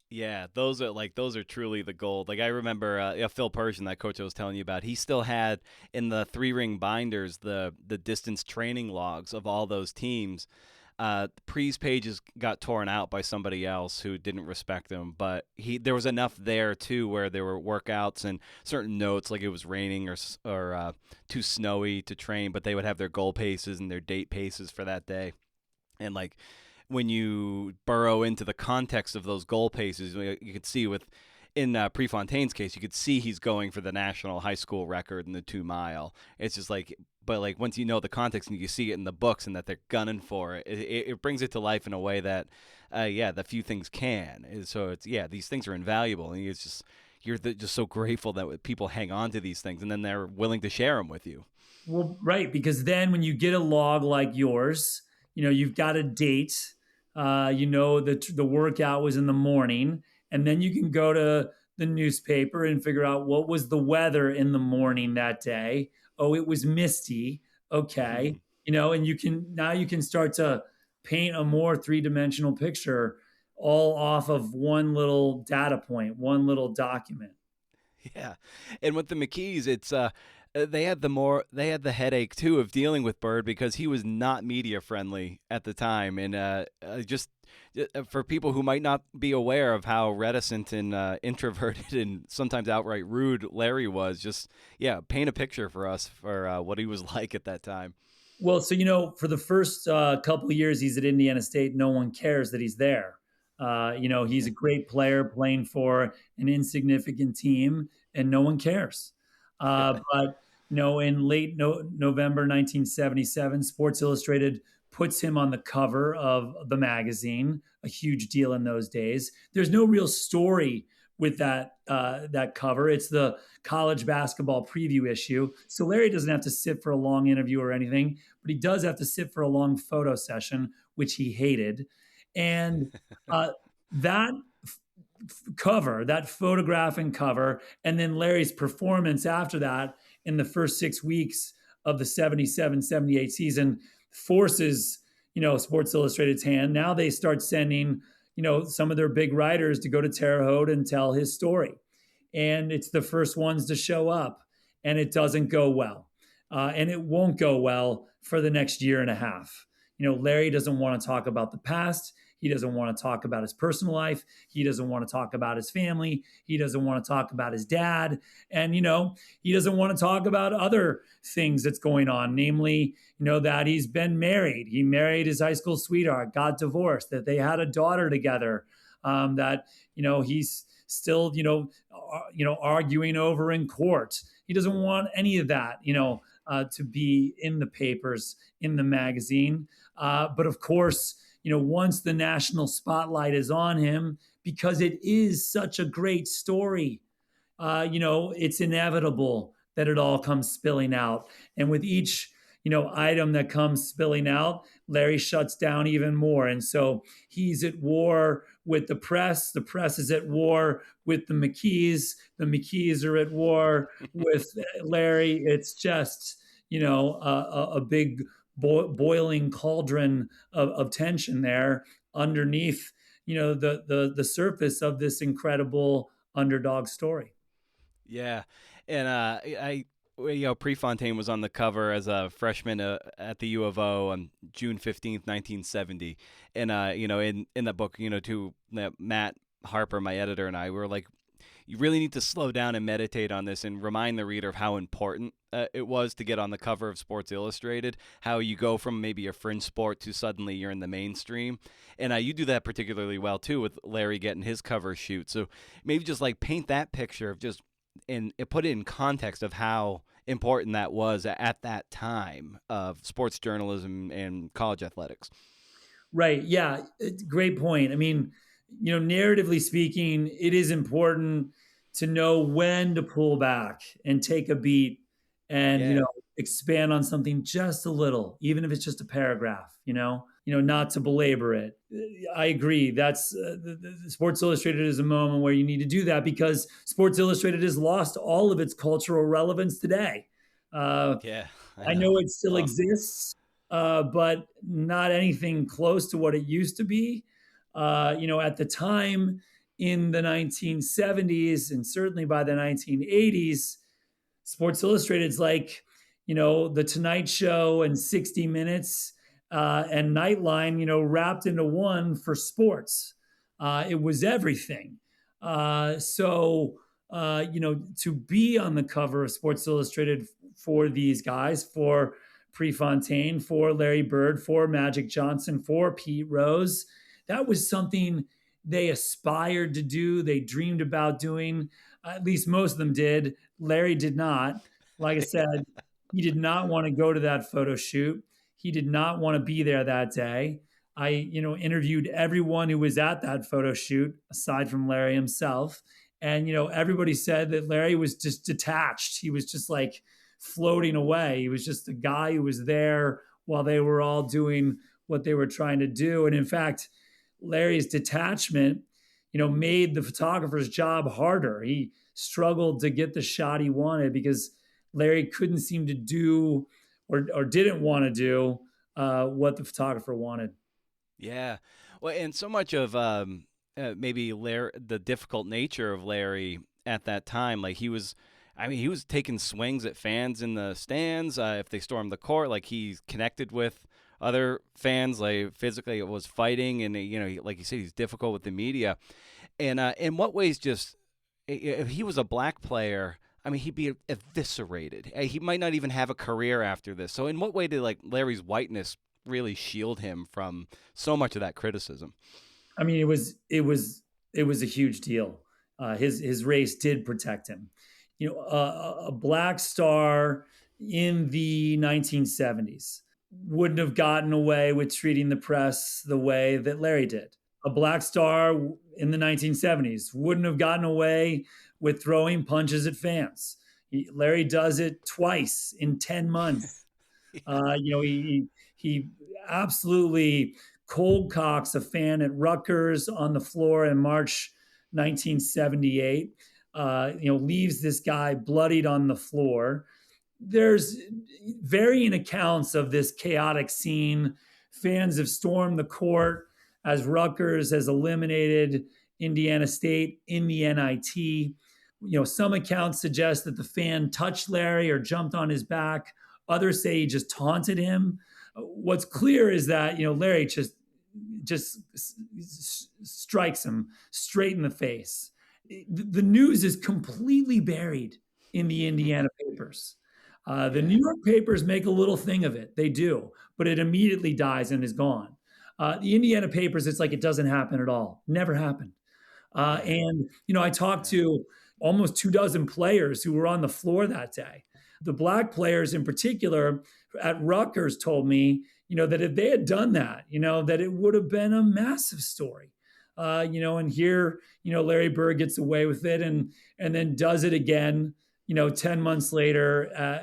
Yeah, those are truly the gold. Like, I remember Phil Persian, that coach I was telling you about, he still had in the 3-ring binders the distance training logs of all those teams. Pre's pages got torn out by somebody else who didn't respect him, but there was enough there too where there were workouts and certain notes, like it was raining or too snowy to train, but they would have their goal paces and their date paces for that day. And like, when you burrow into the context of those goal paces, you could see in Prefontaine's case, you could see he's going for the national high school record in the 2-mile. It's just like, but like, once you know the context and you see it in the books and that they're gunning for it, it brings it to life in a way that, the few things can. And so these things are invaluable, and it's just, you're just so grateful that people hang on to these things and then they're willing to share them with you. Well, right, because then when you get a log like yours, you've got a date. The workout was in the morning, and then you can go to the newspaper and figure out what was the weather in the morning that day. Oh, it was misty. Okay. And you can start to paint a more 3-dimensional picture all off of one little data point, one little document. Yeah. And with the McKees, it's they had the headache too of dealing with Bird because he was not media friendly at the time, and just for people who might not be aware of how reticent and introverted and sometimes outright rude Larry was, just paint a picture for us for what he was like at that time. Well, so for the first couple of years he's at Indiana State, no one cares that he's there. He's a great player playing for an insignificant team, and no one cares. But in late November 1977, Sports Illustrated puts him on the cover of the magazine, a huge deal in those days. There's no real story with that cover. It's the college basketball preview issue. So Larry doesn't have to sit for a long interview or anything, but he does have to sit for a long photo session, which he hated. And that cover, that photograph and cover, and then Larry's performance after that in the first 6 weeks of the 77-78 season forces, Sports Illustrated's hand. Now they start sending, some of their big writers to go to Terre Haute and tell his story. And it's the first ones to show up, and it doesn't go well. And it won't go well for the next year and a half. Larry doesn't want to talk about the past. He doesn't want to talk about his personal life. He doesn't want to talk about his family. He doesn't want to talk about his dad. And, he doesn't want to talk about other things that's going on, namely, that he's been married. He married his high school sweetheart, got divorced, that they had a daughter together, that, he's still, arguing over in court. He doesn't want any of that, to be in the papers, in the magazine. But of course, once the national spotlight is on him, because it is such a great story, it's inevitable that it all comes spilling out. And with each, item that comes spilling out, Larry shuts down even more. And so he's at war with the press. The press is at war with the McKees. The McKees are at war with Larry. It's just, a big boiling cauldron of tension there underneath, the surface of this incredible underdog story. Yeah. And Prefontaine was on the cover as a freshman at the U of O on June 15th, 1970. And, in the book, to Matt Harper, my editor, and I were like, you really need to slow down and meditate on this and remind the reader of how important it was to get on the cover of Sports Illustrated, how you go from maybe a fringe sport to suddenly you're in the mainstream. And you do that particularly well, too, with Larry getting his cover shoot. So maybe just like paint that picture of just and put it in context of how important that was at that time of sports journalism and college athletics. Right. Yeah. Great point. I mean, narratively speaking, it is important to know when to pull back and take a beat and, expand on something just a little, even if it's just a paragraph, not to belabor it. I agree. That's the Sports Illustrated is a moment where you need to do that because Sports Illustrated has lost all of its cultural relevance today. I know it still exists, but not anything close to what it used to be. At the time in the 1970s and certainly by the 1980s, Sports Illustrated's like, The Tonight Show and 60 Minutes and Nightline, wrapped into one for sports. It was everything. So to be on the cover of Sports Illustrated for these guys, for Prefontaine, for Larry Bird, for Magic Johnson, for Pete Rose, that was something they aspired to do. They dreamed about doing. At least most of them did. Larry did not. Like I said, he did not want to go to that photo shoot. He did not want to be there that day. I, interviewed everyone who was at that photo shoot, aside from Larry himself. And, everybody said that Larry was just detached. He was just like floating away. He was just a guy who was there while they were all doing what they were trying to do. And in fact, Larry's detachment, made the photographer's job harder. He struggled to get the shot he wanted because Larry couldn't seem to do or didn't want to do what the photographer wanted. Yeah. Well, and so much of maybe the difficult nature of Larry at that time, like he was taking swings at fans in the stands if they stormed the court. Like he connected with other fans, like physically it was fighting, and like you said, he's difficult with the media. And in what ways, just if he was a black player, he'd be eviscerated. He might not even have a career after this. So in what way did like Larry's whiteness really shield him from so much of that criticism? It was a huge deal. His race did protect him. A black star in the 1970s wouldn't have gotten away with treating the press the way that Larry did. A black star in the 1970s wouldn't have gotten away with throwing punches at fans. Larry does it twice in 10 months. He absolutely cold cocks a fan at Rutgers on the floor in March 1978. Leaves this guy bloodied on the floor. There's varying accounts of this chaotic scene fans have stormed the court as Rutgers has eliminated Indiana State in the NIT. Some accounts suggest that the fan touched Larry or jumped on his back. Others say he just taunted him. What's clear is that, Larry just strikes him straight in the face. The news is completely buried in the Indiana papers. The New York papers make a little thing of it. They do, but it immediately dies and is gone. The Indiana papers, it's like it doesn't happen at all. Never happened. And I talked to almost 24 players who were on the floor that day. The black players in particular at Rutgers told me, that if they had done that, that it would have been a massive story. And here, Larry Bird gets away with it and then does it again, 10 months later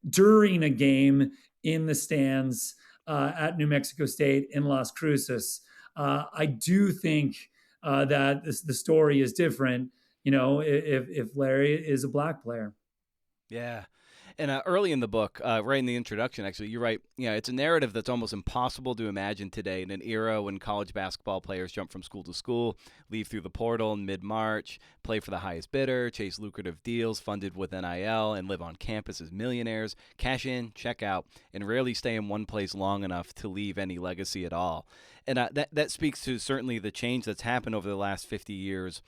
during a game in the stands at New Mexico State in Las Cruces. I do think that the story is different, if Larry is a black player. Yeah. And early in the book, right in the introduction, actually, you're right. It's a narrative that's almost impossible to imagine today in an era when college basketball players jump from school to school, leave through the portal in mid-March, play for the highest bidder, chase lucrative deals funded with NIL, and live on campus as millionaires, cash in, check out, and rarely stay in one place long enough to leave any legacy at all. And that speaks to certainly the change that's happened over the last 50 years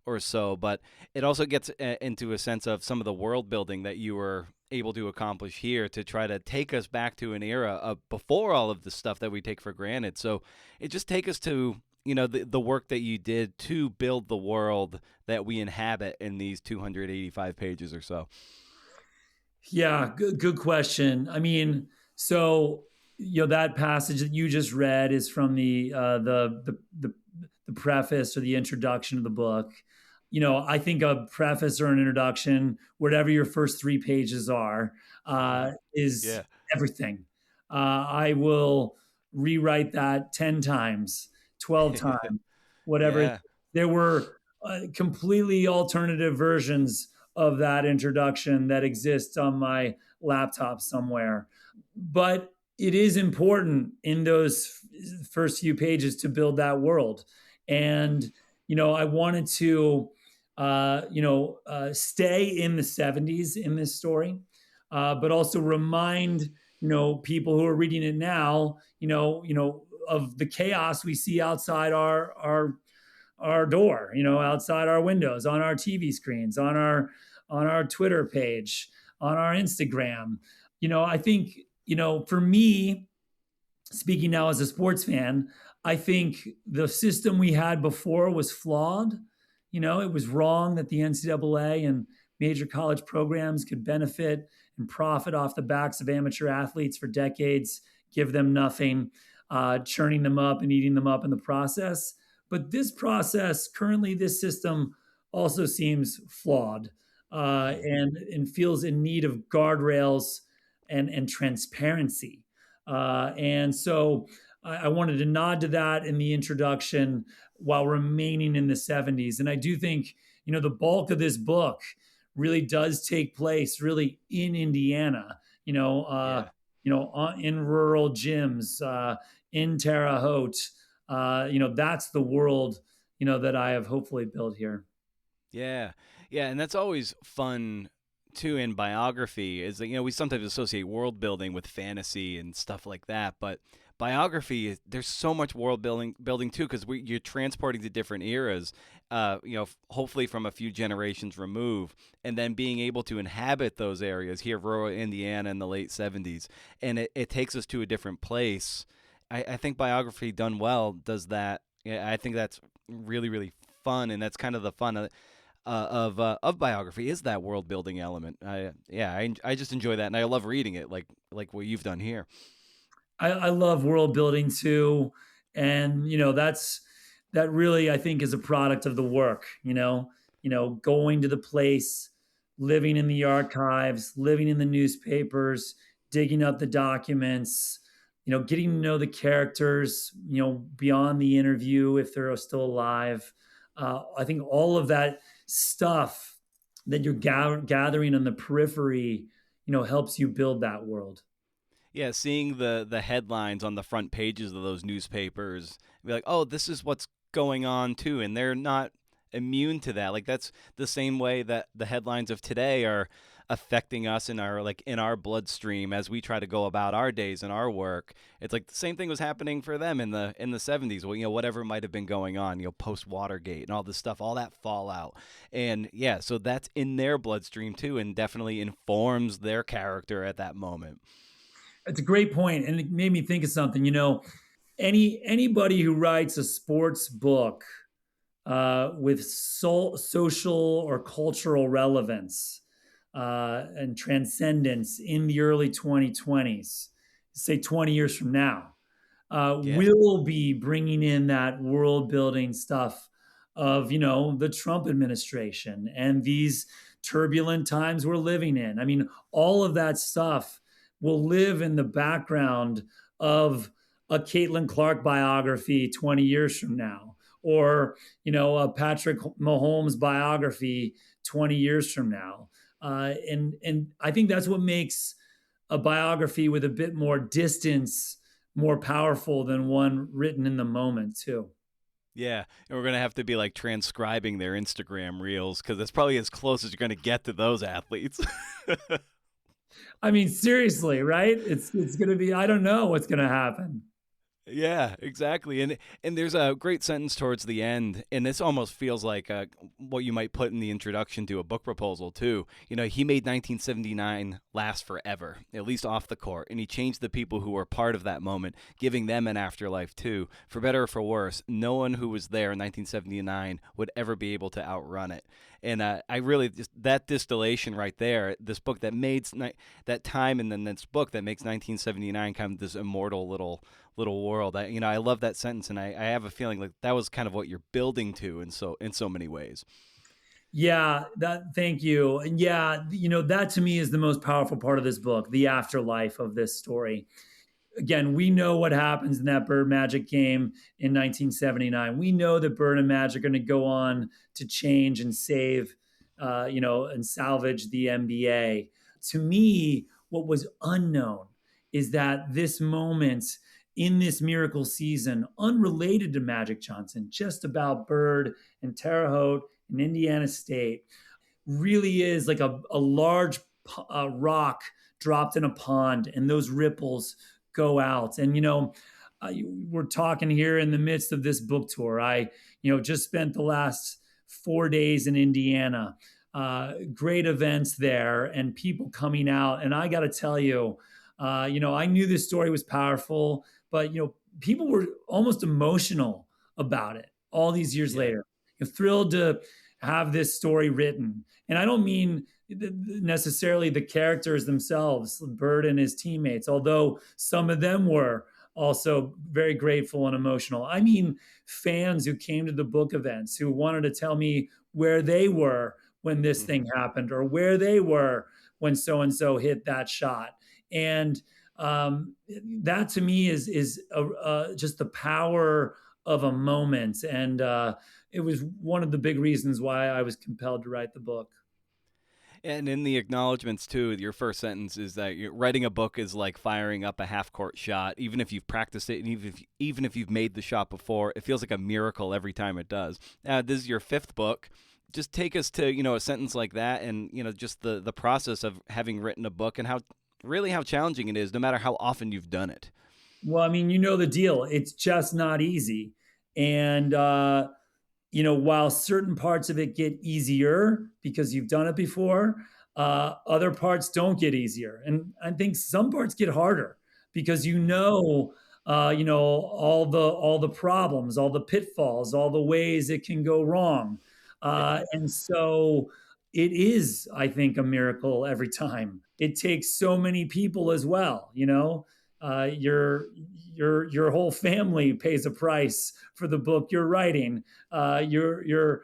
or so, but it also gets into a sense of some of the world building that you were able to accomplish here to try to take us back to an era of before all of the stuff that we take for granted. So it just take us to, the work that you did to build the world that we inhabit in these 285 pages or so. Yeah, good question. I mean, so that passage that you just read is from the preface or the introduction of the book. I think a preface or an introduction, whatever your first 3 pages are, is everything. I will rewrite that 10 times, 12 times, whatever. Yeah. There were completely alternative versions of that introduction that exist on my laptop somewhere. But it is important in those first few pages to build that world. And, I wanted to, stay in the 70s in this story, but also remind, people who are reading it now, of the chaos we see outside our door, outside our windows, on our TV screens, on our Twitter page, on our Instagram. I think, for me, speaking now as a sports fan, I think the system we had before was flawed. It was wrong that the NCAA and major college programs could benefit and profit off the backs of amateur athletes for decades, give them nothing, churning them up and eating them up in the process. But this process, currently, this system also seems flawed and feels in need of guardrails and transparency. And so I wanted to nod to that in the introduction while remaining in the 70s. And I do think, the bulk of this book really does take place really in Indiana, in rural gyms, in Terre Haute. That's the world, that I have hopefully built here. Yeah. Yeah. And that's always fun too in biography is that, we sometimes associate world building with fantasy and stuff like that. But biography, there's so much world building too, because you're transporting to different eras, hopefully from a few generations removed, and then being able to inhabit those areas here, rural Indiana in the late 70s. And it takes us to a different place. I think biography done well does that. I think that's really, really fun. And that's kind of the fun of biography is that world building element. I just enjoy that. And I love reading it like what you've done here. I love world building too. And, that really, I think, is a product of the work, going to the place, living in the archives, living in the newspapers, digging up the documents, getting to know the characters, beyond the interview, if they're still alive. I think all of that stuff that you're gathering on the periphery, helps you build that world. Yeah, seeing the headlines on the front pages of those newspapers, be like, oh, this is what's going on too, and they're not immune to that. Like that's the same way that the headlines of today are affecting us in our bloodstream as we try to go about our days and our work. It's like the same thing was happening for them in the 70s. Well, whatever might have been going on, post Watergate and all this stuff, all that fallout, and yeah, so that's in their bloodstream too, and definitely informs their character at that moment. It's a great point, and it made me think of something. Anybody who writes a sports book with social or cultural relevance and transcendence in the early 2020s, say 20 years from now, will be bringing in that world building stuff of, the Trump administration and these turbulent times we're living in. I mean, all of that stuff will live in the background of a Caitlin Clark biography 20 years from now, or a Patrick Mahomes biography 20 years from now. And I think that's what makes a biography with a bit more distance more powerful than one written in the moment too. Yeah, and we're gonna have to be like transcribing their Instagram reels because that's probably as close as you're gonna get to those athletes. I mean, seriously, right? It's gonna be. I don't know what's gonna happen. Yeah, exactly. And there's a great sentence towards the end, and this almost feels like what you might put in the introduction to a book proposal too. He made 1979 last forever, at least off the court, and he changed the people who were part of that moment, giving them an afterlife too. For better or for worse, no one who was there in 1979 would ever be able to outrun it. And I really just that distillation right there, this book that made that time, and then this book that makes 1979 kind of this immortal little world. I love that sentence, and I have a feeling like that was kind of what you're building to in so many ways. Yeah, thank you. And yeah, that to me is the most powerful part of this book, the afterlife of this story. Again, we know what happens in that Bird Magic game in 1979. We know that Bird and Magic are going to go on to change and save, and salvage the NBA. To me, what was unknown is that this moment in this miracle season, unrelated to Magic Johnson, just about Bird and Terre Haute and Indiana State, really is like a large rock dropped in a pond, and those ripples go out. And we're talking here in the midst of this book tour. I just spent the last 4 days in Indiana. Great events there, and people coming out. And I got to tell you, I knew this story was powerful, but people were almost emotional about it all these years later. Thrilled to have this story written. And I don't mean necessarily the characters themselves, Bird and his teammates, although some of them were also very grateful and emotional. I mean, fans who came to the book events who wanted to tell me where they were when this thing happened, or where they were when so-and-so hit that shot. And that to me is just the power of a moment. And it was one of the big reasons why I was compelled to write the book. And in the acknowledgments too, your first sentence is that writing a book is like firing up a half-court shot. Even if you've practiced it, and even if you've made the shot before, it feels like a miracle every time it does. This is your fifth book. Just take us to a sentence like that, and just the process of having written a book, and how challenging it is, no matter how often you've done it. Well, I mean, the deal. It's just not easy, and while certain parts of it get easier because you've done it before, other parts don't get easier. And I think some parts get harder because all the problems, all the pitfalls, all the ways it can go wrong. And so it is, I think, a miracle every time. It takes so many people as well, your whole family pays a price for the book you're writing. Your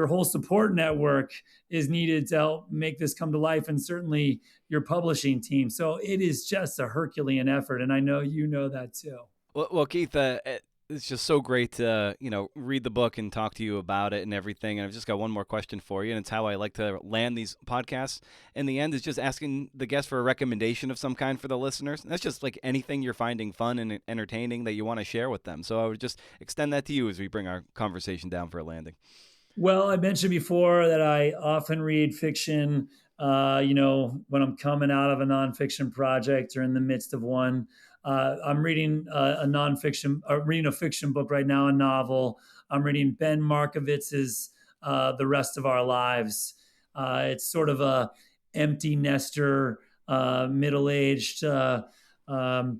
whole support network is needed to help make this come to life, and certainly your publishing team. So it is just a Herculean effort, and I know you know that too. Well, Keith, It's just so great to, read the book and talk to you about it and everything. And I've just got one more question for you, and it's how I like to land these podcasts. In the end, is just asking the guest for a recommendation of some kind for the listeners. And that's just like anything you're finding fun and entertaining that you want to share with them. So I would just extend that to you as we bring our conversation down for a landing. Well, I mentioned before that I often read fiction, when I'm coming out of a nonfiction project or in the midst of one. I'm reading reading a fiction book right now, a novel. I'm reading Ben Markovitz's The Rest of Our Lives. It's sort of a empty nester, middle-aged, coming of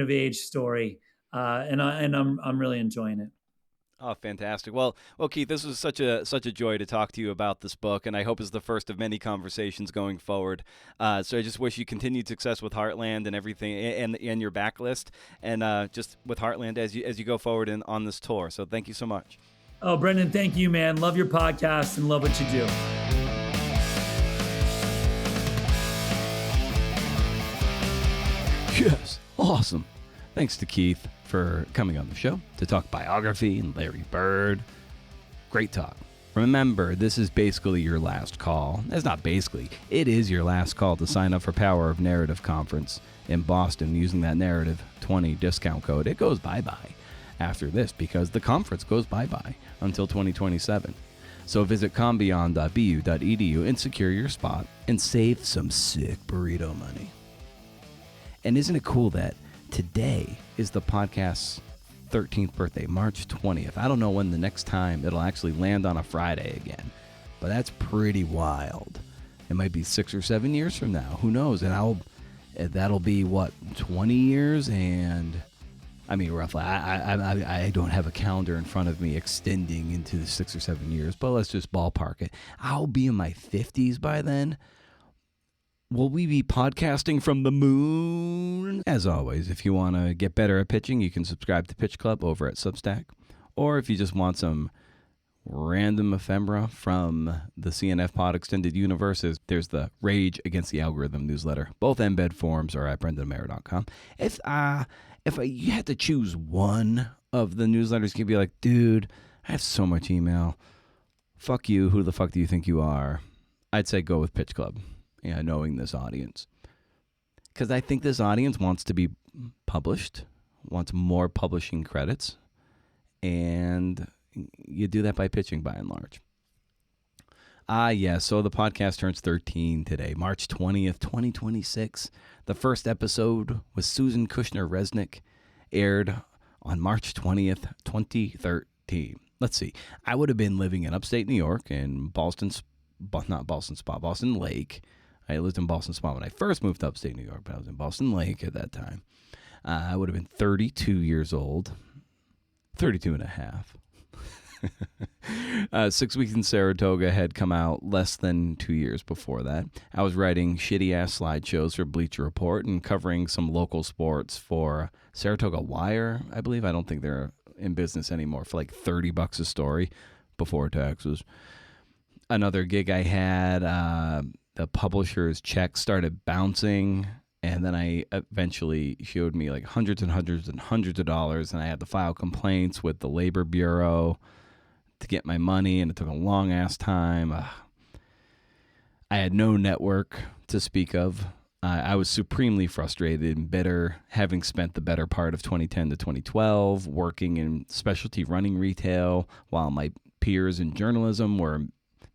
age story, and I'm really enjoying it. Oh, fantastic. Well, Keith, this was such a joy to talk to you about this book, and I hope it's the first of many conversations going forward. So I just wish you continued success with Heartland and everything, and your backlist, and just with Heartland as you go forward on this tour. So thank you so much. Oh, Brendan, thank you, man. Love your podcast and love what you do. Yes, awesome. Thanks to Keith for coming on the show to talk biography and Larry Bird. Great talk. Remember, this is basically your last call. It's not basically. It is your last call to sign up for Power of Narrative Conference in Boston using that Narrative 20 discount code. It goes bye-bye after this because the conference goes bye-bye until 2027. So visit combeyond.bu.edu and secure your spot and save some sick burrito money. And isn't it cool that today is the podcast's 13th birthday, March 20th. I don't know when the next time it'll actually land on a Friday again, but that's pretty wild. It might be 6 or 7 years from now. Who knows? And that'll be, 20 years? And, I mean, roughly, I don't have a calendar in front of me extending into the 6 or 7 years, but let's just ballpark it. I'll be in my 50s by then. Will we be podcasting from the moon? As always, if you want to get better at pitching, you can subscribe to Pitch Club over at Substack. Or if you just want some random ephemera from the CNF Pod Extended Universes, there's the Rage Against the Algorithm newsletter. Both embed forms are at brendanmayer.com. If you had to choose one of the newsletters, you'd be like, dude, I have so much email. Fuck you. Who the fuck do you think you are? I'd say go with Pitch Club. Yeah, knowing this audience. Because I think this audience wants to be published, wants more publishing credits, and you do that by pitching by and large. So the podcast turns 13 today, March 20th, 2026. The first episode with Susan Kushner-Resnick aired on March 20th, 2013. Let's see. I would have been living in upstate New York in Boston Lake. I lived in Boston Spa when I first moved to upstate New York, but I was in Boston Lake at that time. I would have been 32 years old, 32 and a half. 6 Weeks in Saratoga had come out less than 2 years before that. I was writing shitty-ass slideshows for Bleacher Report and covering some local sports for Saratoga Wire, I believe. I don't think they're in business anymore, for like $30 a story before taxes. Another gig I had, the publisher's check started bouncing, and then I eventually showed me like hundreds and hundreds and hundreds of dollars, and I had to file complaints with the Labor Bureau to get my money, and it took a long-ass time. I had no network to speak of. I was supremely frustrated and bitter, having spent the better part of 2010 to 2012 working in specialty running retail while my peers in journalism were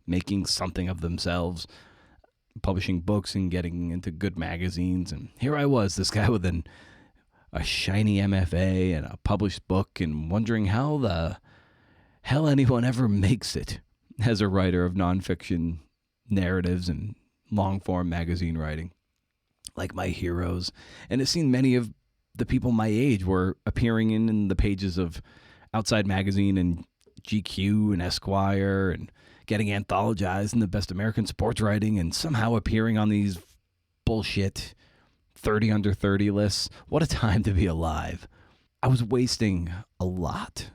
making something of themselves, publishing books and getting into good magazines. And here I was, this guy with a shiny MFA and a published book, and wondering how the hell anyone ever makes it as a writer of nonfiction narratives and long-form magazine writing, like my heroes. And it seemed many of the people my age were appearing in the pages of Outside Magazine and GQ and Esquire, and getting anthologized in the Best American Sports Writing, and somehow appearing on these bullshit 30 under 30 lists. What a time to be alive. I was wasting a lot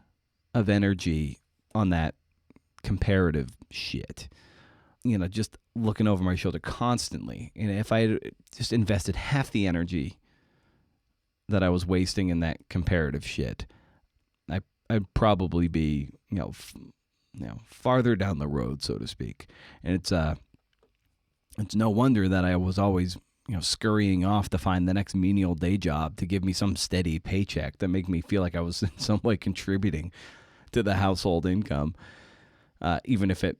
of energy on that comparative shit. Just looking over my shoulder constantly. And if I had just invested half the energy that I was wasting in that comparative shit, I'd probably be, farther down the road, so to speak. And it's no wonder that I was always, scurrying off to find the next menial day job to give me some steady paycheck that make me feel like I was in some way contributing to the household income, even if it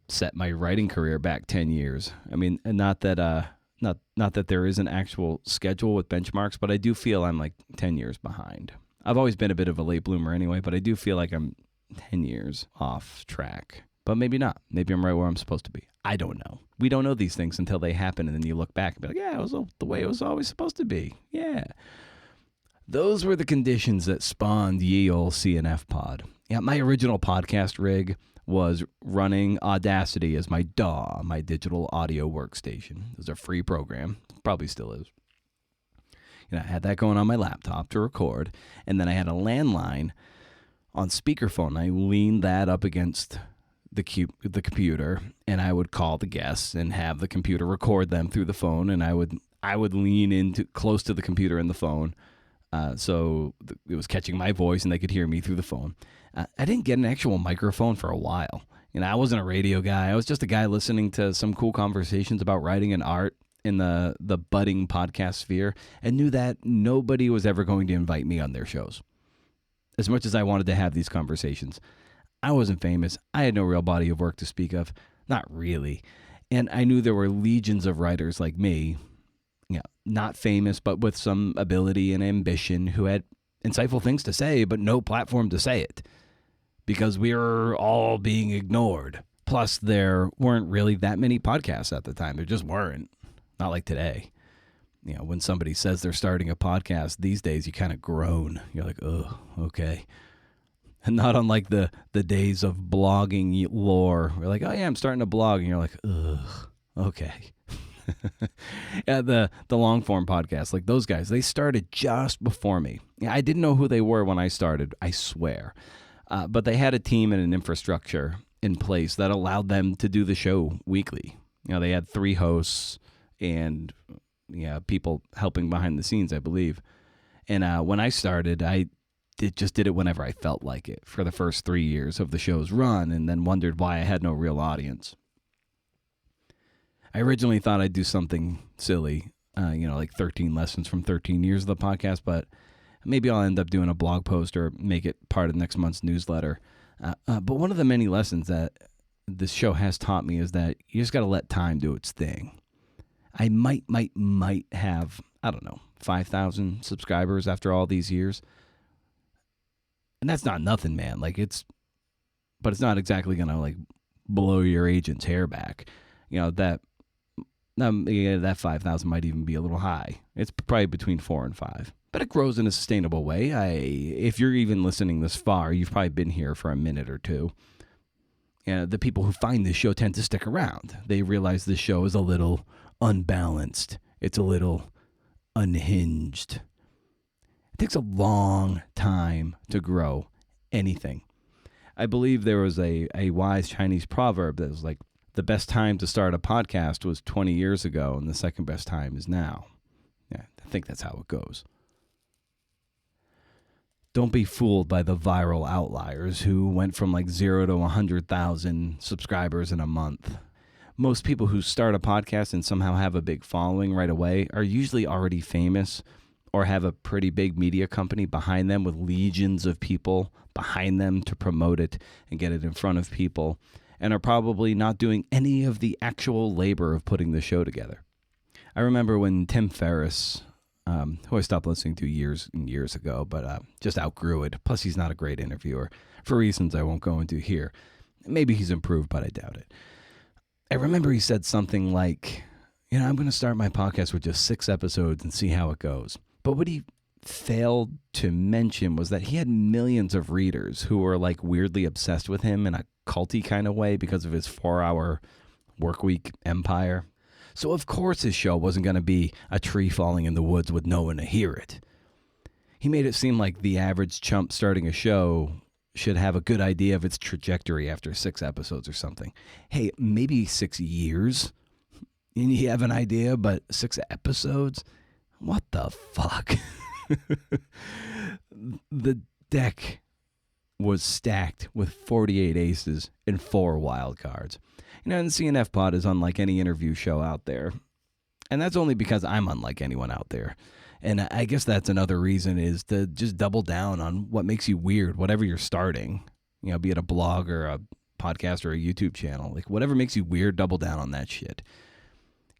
set my writing career back 10 years. I mean, not that there is an actual schedule with benchmarks, but I do feel I'm like 10 years behind. I've always been a bit of a late bloomer anyway, but I do feel like I'm 10 years off track. But maybe not. Maybe I'm right where I'm supposed to be. I don't know. We don't know these things until they happen, and then you look back and be like, yeah, it was the way it was always supposed to be. Yeah. Those were the conditions that spawned ye ol' CNF pod. Yeah, my original podcast rig was running Audacity as my DAW, my digital audio workstation. It was a free program. Probably still is. I had that going on my laptop to record, and then I had a landline on speakerphone. I leaned that up against the computer, and I would call the guests and have the computer record them through the phone, and I would lean into close to the computer and the phone, so it was catching my voice and they could hear me through the phone. I didn't get an actual microphone for a while. I wasn't a radio guy. I was just a guy listening to some cool conversations about writing and art in the budding podcast sphere, and knew that nobody was ever going to invite me on their shows. As much as I wanted to have these conversations, I wasn't famous. I had no real body of work to speak of. Not really. And I knew there were legions of writers like me, not famous, but with some ability and ambition, who had insightful things to say, but no platform to say it, because we were all being ignored. Plus, there weren't really that many podcasts at the time. There just weren't. Not like today. When somebody says they're starting a podcast these days, you kind of groan. You're like, oh, okay. And not unlike the days of blogging lore. We're like, oh yeah, I'm starting a blog. And you're like, ugh, okay. Yeah, the long form podcast, like those guys, they started just before me. I didn't know who they were when I started, I swear. But they had a team and an infrastructure in place that allowed them to do the show weekly. They had 3 hosts and people helping behind the scenes, I believe. And when I started, I just did it whenever I felt like it for the first 3 years of the show's run, and then wondered why I had no real audience. I originally thought I'd do something silly, like 13 lessons from 13 years of the podcast, but maybe I'll end up doing a blog post or make it part of next month's newsletter. But one of the many lessons that this show has taught me is that you just got to let time do its thing. I might have, 5,000 subscribers after all these years. And that's not nothing, man. But it's not exactly going to blow your agent's hair back. That 5,000 might even be a little high. It's probably between 4 and 5. But it grows in a sustainable way. If you're even listening this far, you've probably been here for a minute or two. The people who find this show tend to stick around. They realize this show is a little unbalanced. It's a little unhinged. It takes a long time to grow anything. I believe there was a wise Chinese proverb that was like, the best time to start a podcast was 20 years ago, and the second best time is now. Yeah, I think that's how it goes. Don't be fooled by the viral outliers who went from 0 to 100,000 subscribers in a month. Most people who start a podcast and somehow have a big following right away are usually already famous or have a pretty big media company behind them with legions of people behind them to promote it and get it in front of people, and are probably not doing any of the actual labor of putting the show together. I remember when Tim Ferriss, who I stopped listening to years and years ago, but just outgrew it. Plus, he's not a great interviewer for reasons I won't go into here. Maybe he's improved, but I doubt it. I remember he said something like, I'm going to start my podcast with just 6 episodes and see how it goes. But what he failed to mention was that he had millions of readers who were weirdly obsessed with him in a culty kind of way because of his 4-hour workweek empire. So of course his show wasn't going to be a tree falling in the woods with no one to hear it. He made it seem like the average chump starting a show should have a good idea of its trajectory after 6 episodes or something. Hey, maybe 6 years and you have an idea, but 6 episodes? What the fuck? The deck was stacked with 48 aces and 4 wild cards. You know, and CNF Pod is unlike any interview show out there. And that's only because I'm unlike anyone out there. And I guess that's another reason is to just double down on what makes you weird, whatever you're starting. You know, be it a blog or a podcast or a YouTube channel. Like, whatever makes you weird, double down on that shit.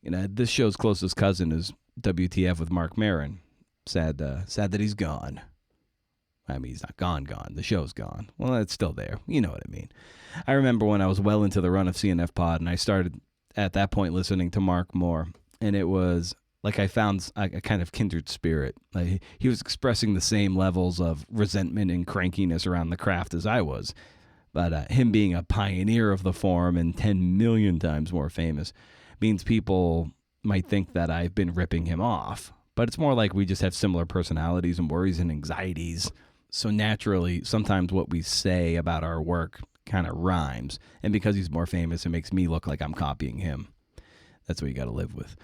You know, this show's closest cousin is WTF with Mark Maron. Sad that he's gone. I mean, he's not gone. The show's gone. Well, it's still there. You know what I mean. I remember when I was well into the run of CNF Pod, and I started at that point listening to Mark more, and it was like I found a kind of kindred spirit. Like, he was expressing the same levels of resentment and crankiness around the craft as I was. But him being a pioneer of the form and 10 million times more famous means people might think that I've been ripping him off. But it's more like we just have similar personalities and worries and anxieties. So naturally, sometimes what we say about our work kind of rhymes. And because he's more famous, it makes me look like I'm copying him. That's what you got to live with.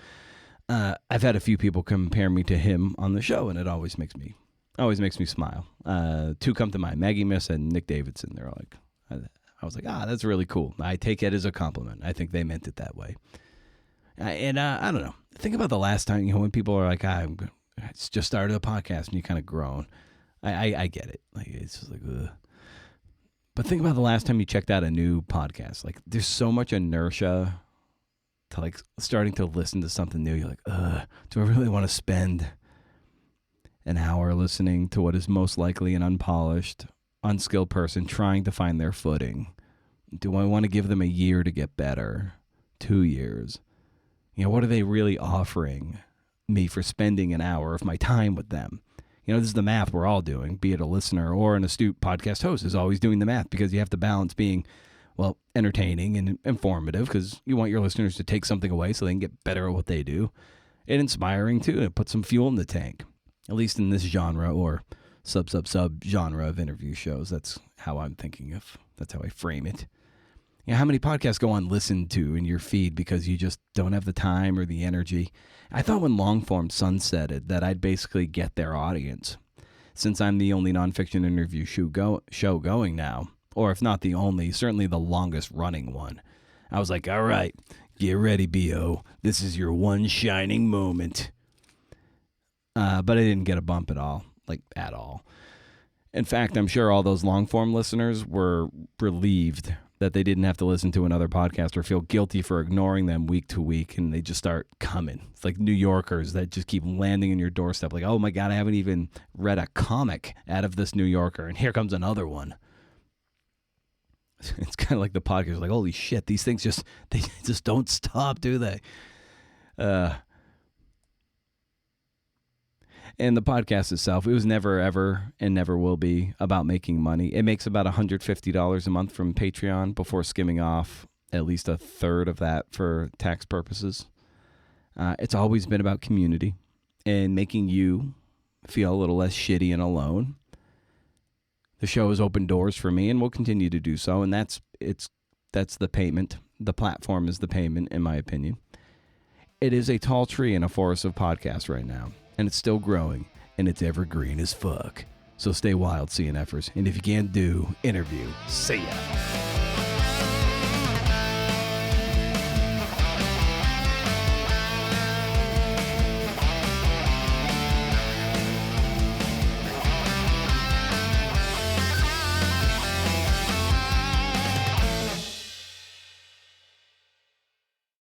I've had a few people compare me to him on the show, and it always makes me smile. Two come to mind, Maggie Miss and Nick Davidson. They're like, I was like, that's really cool. I take it as a compliment. I think they meant it that way. And I don't know. Think about the last time, when people are like, I just started a podcast, and you kind of groan. I get it. Like, it's just like, ugh. But think about the last time you checked out a new podcast. Like, there's so much inertia to like starting to listen to something new. You're like, do I really want to spend an hour listening to what is most likely an unpolished, unskilled person trying to find their footing? Do I want to give them a year to get better? 2 years? You know, what are they really offering me for spending an hour of my time with them? You know, this is the math we're all doing, be it a listener or an astute podcast host is always doing the math, because you have to balance being, well, entertaining and informative, because you want your listeners to take something away so they can get better at what they do, and inspiring too, and put some fuel in the tank, at least in this genre or sub genre of interview shows. That's how I'm thinking of. That's how I frame it. You know, how many podcasts go unlistened to in your feed because you just don't have the time or the energy? I thought when Longform sunsetted that I'd basically get their audience, since I'm the only nonfiction interview show going now, or if not the only, certainly the longest running one. I was like, all right, get ready, B.O. This is your one shining moment. But I didn't get a bump at all, at all. In fact, I'm sure all those long-form listeners were relieved that they didn't have to listen to another podcast or feel guilty for ignoring them week to week, and they just start coming. It's like New Yorkers that just keep landing in your doorstep, like, oh my God, I haven't even read a comic out of this New Yorker, and here comes another one. It's kind of like the podcast, like, holy shit, these things they just don't stop, do they? And the podcast itself, it was never, ever, and never will be about making money. It makes about $150 a month from Patreon before skimming off at least a third of that for tax purposes. It's always been about community and making you feel a little less shitty and alone. The show has opened doors for me and will continue to do so, and that's the payment. The platform is the payment, in my opinion. It is a tall tree in a forest of podcasts right now. And it's still growing, and it's evergreen as fuck. So stay wild, CNFers. And if you can't do, interview. See ya.